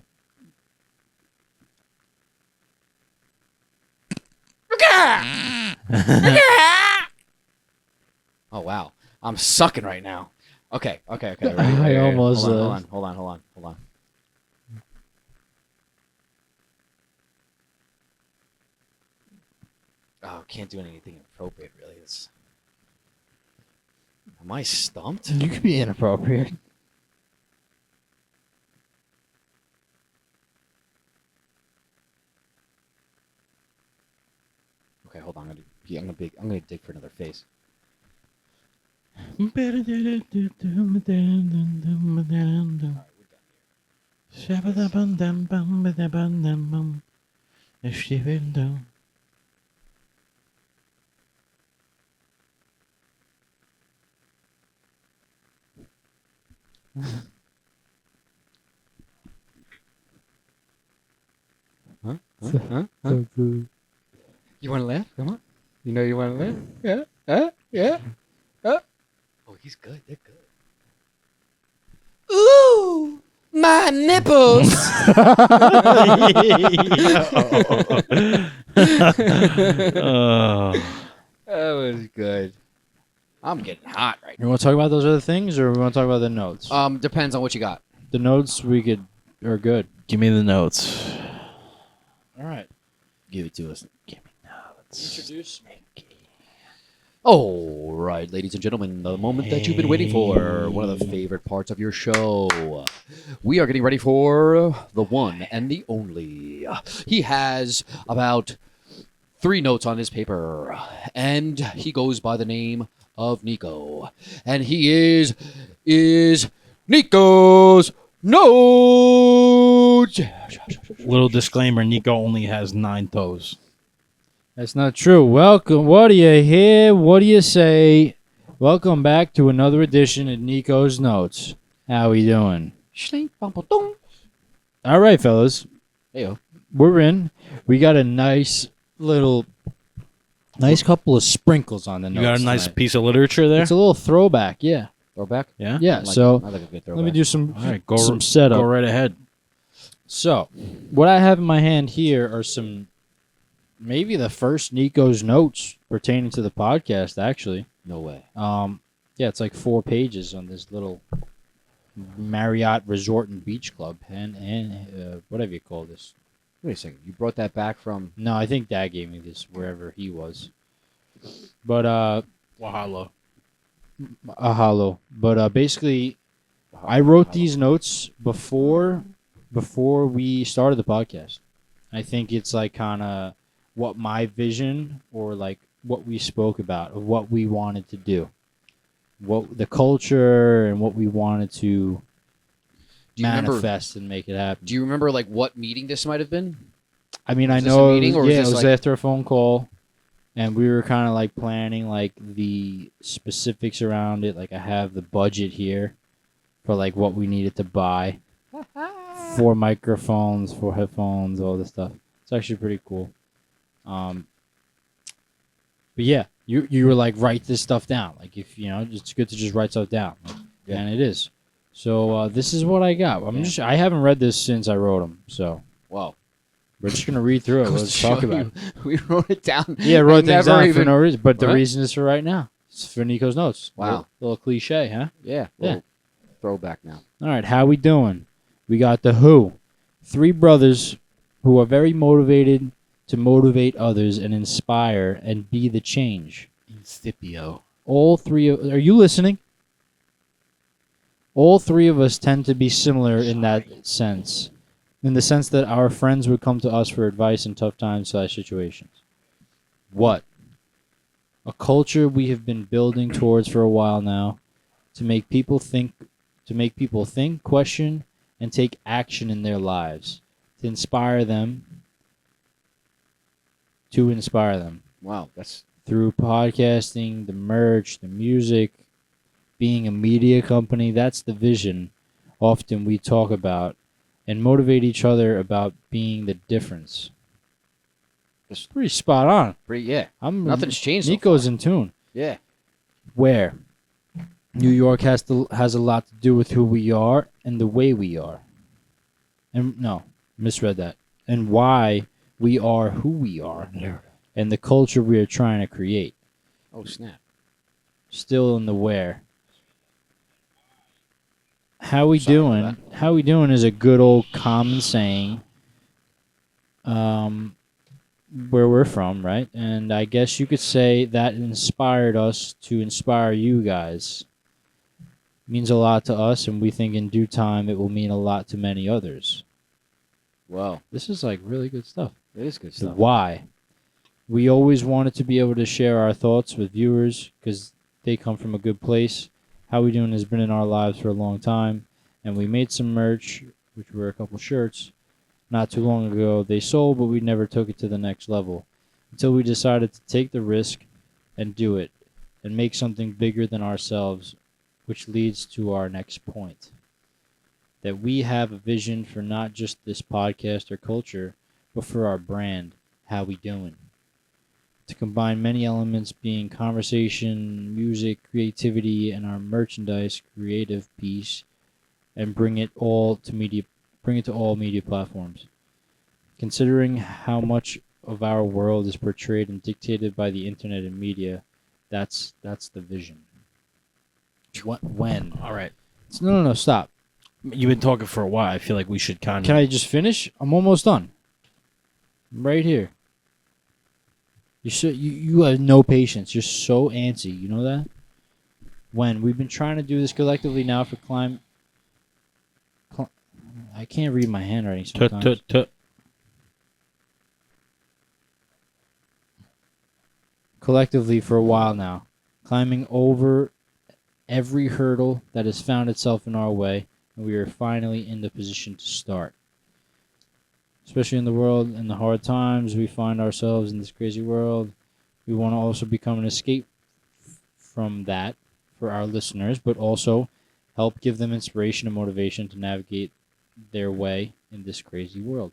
Oh, wow. I'm sucking right now. Okay. Ready? I almost, Hold on. Oh, can't do anything inappropriate, really. Am I stumped? You could be inappropriate. Okay, hold on. I'm gonna dig for another face. Huh? You want to laugh? Come on. You know you want to laugh? Yeah. Oh, he's good. They're good. Ooh, my nipples. That was good. I'm getting hot right You want to talk about those other things, or we want to talk about the notes? now. Depends on what you got. The notes are good. Give me the notes. All right. Give it to us. Give me notes. Introduce me. All right, ladies and gentlemen, the moment that you've been waiting for, one of the favorite parts of your show. We are getting ready for the one and the only. He has about 3 notes on his paper, and he goes by the name of Nico. And he is Nico's Notes. Little disclaimer: Nico only has 9 toes. That's not true. Welcome. What do you hear? What do you say? Welcome back to another edition of Nico's Notes. How we doing? All right, fellas. Heyo. We're in. We got a nice couple of sprinkles on the notes. You got a nice tonight. piece of literature there. It's a little throwback, yeah. Throwback? Yeah. Yeah. I like So I like a good throwback. let me do some All right. Go. some setup. Go right ahead. So, what I have in my hand here are maybe the first Nico's notes pertaining to the podcast, actually. No way. Yeah, it's like 4 pages on this little Marriott Resort and Beach Club, and whatever you call this. Wait a second. You brought that back from... No, I think Dad gave me this wherever he was. But Wahala. But basically, I wrote these notes before we started the podcast. I think it's like kind of what my vision or like what we spoke about of what we wanted to do, what the culture and what we wanted to Do you remember- manifest and make it happen. Do you remember like what meeting this might have been? I mean, Was I this a know meeting, or was it this was like- after a phone call, and we were kind of like planning like the specifics around it. Like I have the budget here for like what we needed to buy. 4 microphones, 4 headphones, all this stuff. It's actually pretty cool. But yeah, you were like, write this stuff down. Like if it's good to just write stuff down, Yeah. and it is. So this is what I got. I haven't read this since I wrote them, so Wow. we're just gonna read through it. Goes Let's to talk show about it. you, we wrote it down. Yeah, wrote things never down for even- no reason, but the What? reason is for right now. It's for Nico's notes. Wow. Little cliche, huh? Yeah. Little throwback now. All right, how we doing? We got the Who, 3 brothers who are very motivated to motivate others and inspire and be the change. Incipio. All three of, are you listening? All three of us tend to be similar in that sense. In the sense that our friends would come to us for advice in tough times / situations. What? A culture we have been building towards for a while now to make people think, question, and take action in their lives. To inspire them. Wow, that's Through podcasting, the merch, the music, being a media company. That's the vision often we talk about and motivate each other about being the difference. It's pretty spot on. nothing's changed. Nico's so far. in tune. Yeah. Where New York has a lot to do with who we are and the way we are. And no, misread that. And why we are who we are. And the culture we are trying to create. Oh, snap. Still in the where. How we Sorry doing? about How we doing is a good old common saying. Where we're from, right? And I guess you could say that inspired us to inspire you guys. Means a lot to us, and we think in due time it will mean a lot to many others. Wow. This is like really good stuff. It is good The stuff. why. We always wanted to be able to share our thoughts with viewers because they come from a good place. How We Doing has been in our lives for a long time, and we made some merch, which were a couple shirts, not too long ago. They sold, but we never took it to the next level until we decided to take the risk and do it and make something bigger than ourselves, which leads to our next point. That we have a vision for not just this podcast or culture, but for our brand, How We Doing. To combine many elements being conversation, music, creativity, and our merchandise creative piece, and bring it to all media platforms. Considering how much of our world is portrayed and dictated by the internet and media, that's the vision. When? All right. No, stop. You've been talking for a while. I feel like we should kind of. Can I just finish? I'm almost done. I'm right here. You have no patience. You're so antsy. You know that? When we've been trying to do this collectively now for I can't read my handwriting sometimes. Collectively for a while now, climbing over every hurdle that has found itself in our way, and we are finally in the position to start. Especially in the world, in the hard times we find ourselves in this crazy world, we want to also become an escape from that for our listeners, but also help give them inspiration and motivation to navigate their way in this crazy world.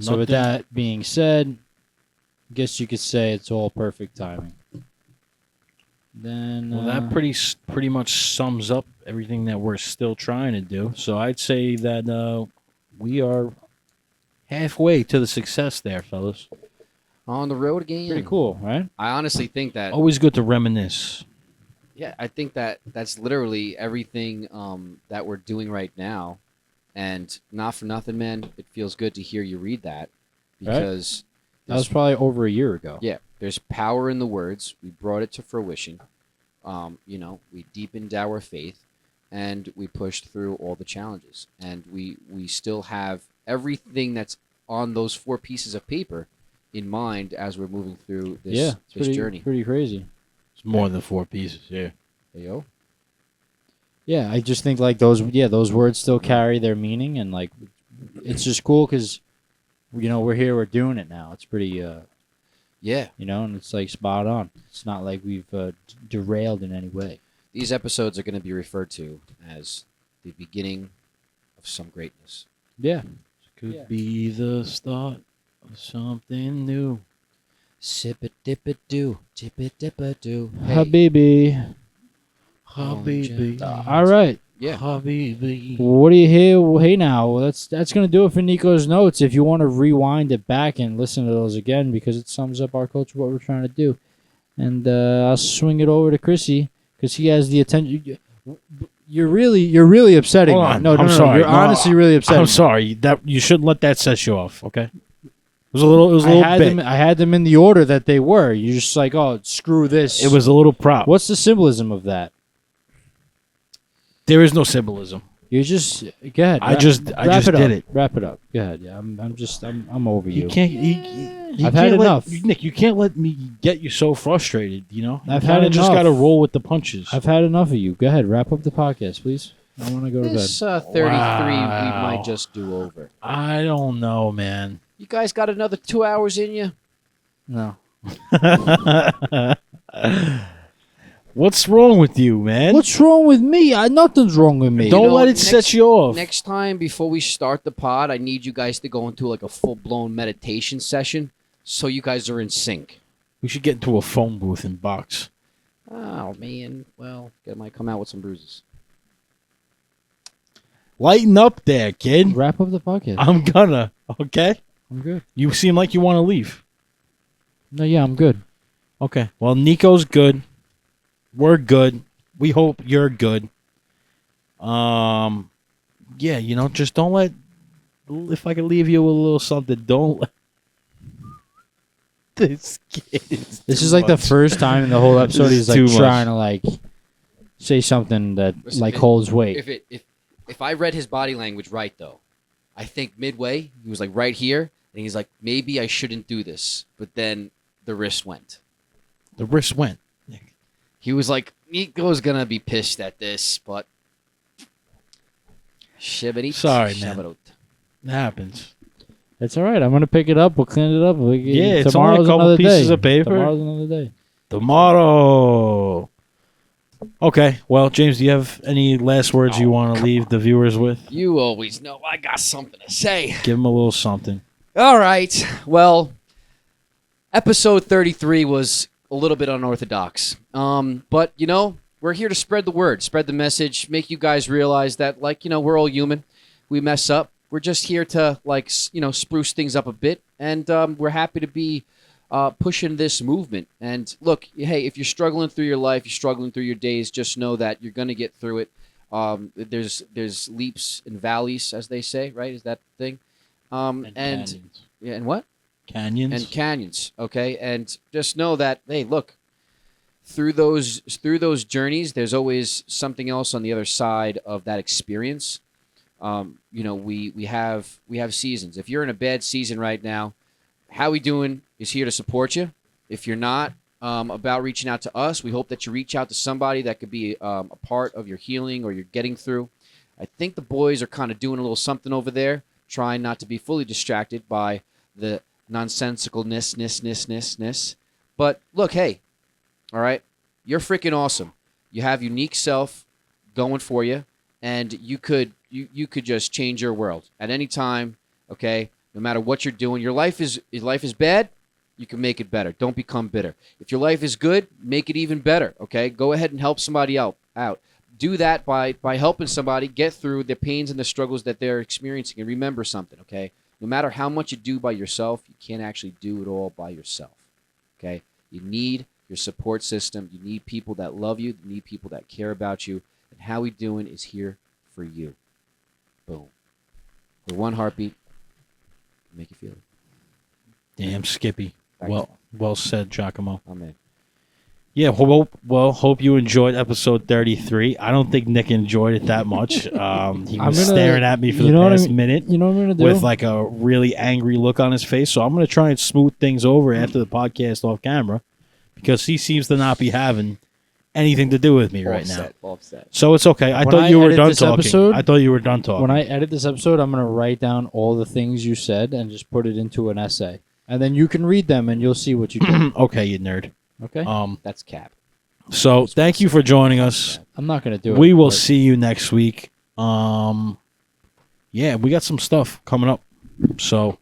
So with that being said, I guess you could say it's all perfect timing. Then Well, that pretty much sums up everything that we're still trying to do. So I'd say that we are halfway to the success there, fellas. On the road again. pretty cool, right? I honestly think that. Always good to reminisce. Yeah, I think that that's literally everything that we're doing right now. And not for nothing, man, it feels good to hear you read that because That was probably over a year ago. yeah, there's power in the words. We brought it to fruition. We deepened our faith, and we pushed through all the challenges. And we still have everything that's on those 4 pieces of paper in mind as we're moving through this journey. Pretty crazy. It's more than 4 pieces, yeah. Hey, yo. Yeah, I just think like those words still carry their meaning, and like it's just cool because we're here, we're doing it now. It's pretty Yeah. and it's like spot on. It's not like we've derailed in any way. These episodes are going to be referred to as the beginning of some greatness. Yeah. Could be the start of something new. Sip it, dip it, do. Tip it, dip it, do. Habibi. Habibi. All right. Yeah. Habibi. What do you hear? Well, hey, now that's gonna do it for Nico's notes. If you want to rewind it back and listen to those again, because it sums up our culture, what we're trying to do, and I'll swing it over to Chrissy because he has the attention. You're really upsetting Hold me. on. No, I'm sorry. You're No, honestly really upsetting. I'm me. sorry. You shouldn't let that set you off, okay? was a little. It was a I little had bit. them. I had them in the order that they were. You're just like, oh, screw this. It was a little prop. What's the symbolism of that? There is no symbolism. You just go ahead. I just did it. Wrap it up. Go ahead. Yeah, I'm over you. You can't. You I've can't had enough. Nick, you can't let me get you so frustrated. You know, I've you had kinda just enough. got to roll with the punches. I've had enough of you. Go ahead. Wrap up the podcast, please. I want to go to bed. This 33 we Wow. might just do over. I don't know, man. You guys got another 2 hours in you? No. What's wrong with you, man? What's wrong with me? Nothing's wrong with me. Don't You know, let it next- set you off. Next time, before we start the pod, I need you guys to go into like a full-blown meditation session so you guys are in sync. We should get into a phone booth and box. Oh, man. Well, it might come out with some bruises. Lighten up there, kid. Wrap up the podcast. I'm gonna. Okay. I'm good. You seem like you want to leave. No, yeah, I'm good. Okay. Well, Nico's good. We're good. We hope you're good. Yeah, you know, just don't let. If I could leave you with a little something, don't let. This kid is. This too is like the much. first time in the whole episode This he's is like too much. trying to like say something that Listen, like if- holds weight. If I read his body language right, though, I think midway he was like right here, and he's like, maybe I shouldn't do this, but then the wrist went. The wrist went. He was like, Nico's gonna be pissed at this, but shibbity. Sorry, man. shabadot. It happens. It's all right. I'm gonna pick it up. We'll clean it up. Yeah, it's only a Tomorrow's couple another pieces day. of paper. Tomorrow's another day. Tomorrow. Okay. Well, James, do you have any last words you want to leave the viewers with? You always know I got something to say. Give them a little something. All right. Well, episode 33 was a little bit unorthodox. But, you know, we're here to spread the word, spread the message, make you guys realize that, like, you know, we're all human. We mess up. We're just here to, like, you know, spruce things up a bit. And we're happy to be pushing this movement. And look, hey, if you're struggling through your life, you're struggling through your days, just know that you're going to get through it. There's leaps and valleys, as they say, right? Is that the thing? Canyons. Yeah, and what? Canyons. And canyons, okay? And just know that, hey, look, through those journeys, there's always something else on the other side of that experience. You know, we have seasons. If you're in a bad season right now, How We Doin is here to support you. If you're not about reaching out to us, we hope that you reach out to somebody that could be a part of your healing or you're getting through. I think the boys are kind of doing a little something over there, trying not to be fully distracted by the nonsensicalness. But look, hey, all right, you're freaking awesome. You have unique self going for you, and you could just change your world at any time. Okay, no matter what you're doing, your life is bad. You can make it better. Don't become bitter. If your life is good, make it even better. Okay, go ahead and help somebody out. Do that by helping somebody get through the pains and the struggles that they're experiencing. And remember something, okay? No matter how much you do by yourself, you can't actually do it all by yourself. Okay? You need your support system. You need people that love you. You need people that care about you. And How We Doin is here for you. Boom. With one heartbeat, make you feel it. Damn, Skippy. Back Well said, Giacomo. Amen. Yeah, hope you enjoyed episode 33. I don't think Nick enjoyed it that much. He was staring at me for the past minute You know what I'm gonna do? with like a really angry look on his face. So I'm going to try and smooth things over after the podcast off camera because he seems to not be having anything to do with me right now. Offset. So it's okay. I When thought I you were edit done this talking. episode- I thought you were done talking. When I edit this episode, I'm gonna write down all the things you said and just put it into an essay, and then you can read them and you'll see what you did. Okay, you nerd. Okay? That's cap. So thank you for joining us. I'm not gonna do it. We will but see you next week. Yeah, we got some stuff coming up. So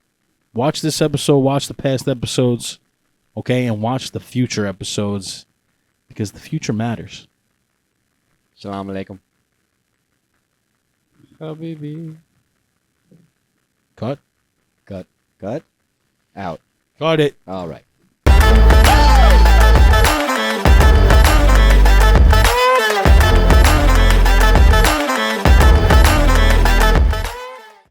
watch this episode, watch the past episodes, okay, and watch the future episodes because the future matters. Assalamu alaikum. Habibi. Cut. Cut. Out. Got it. All right.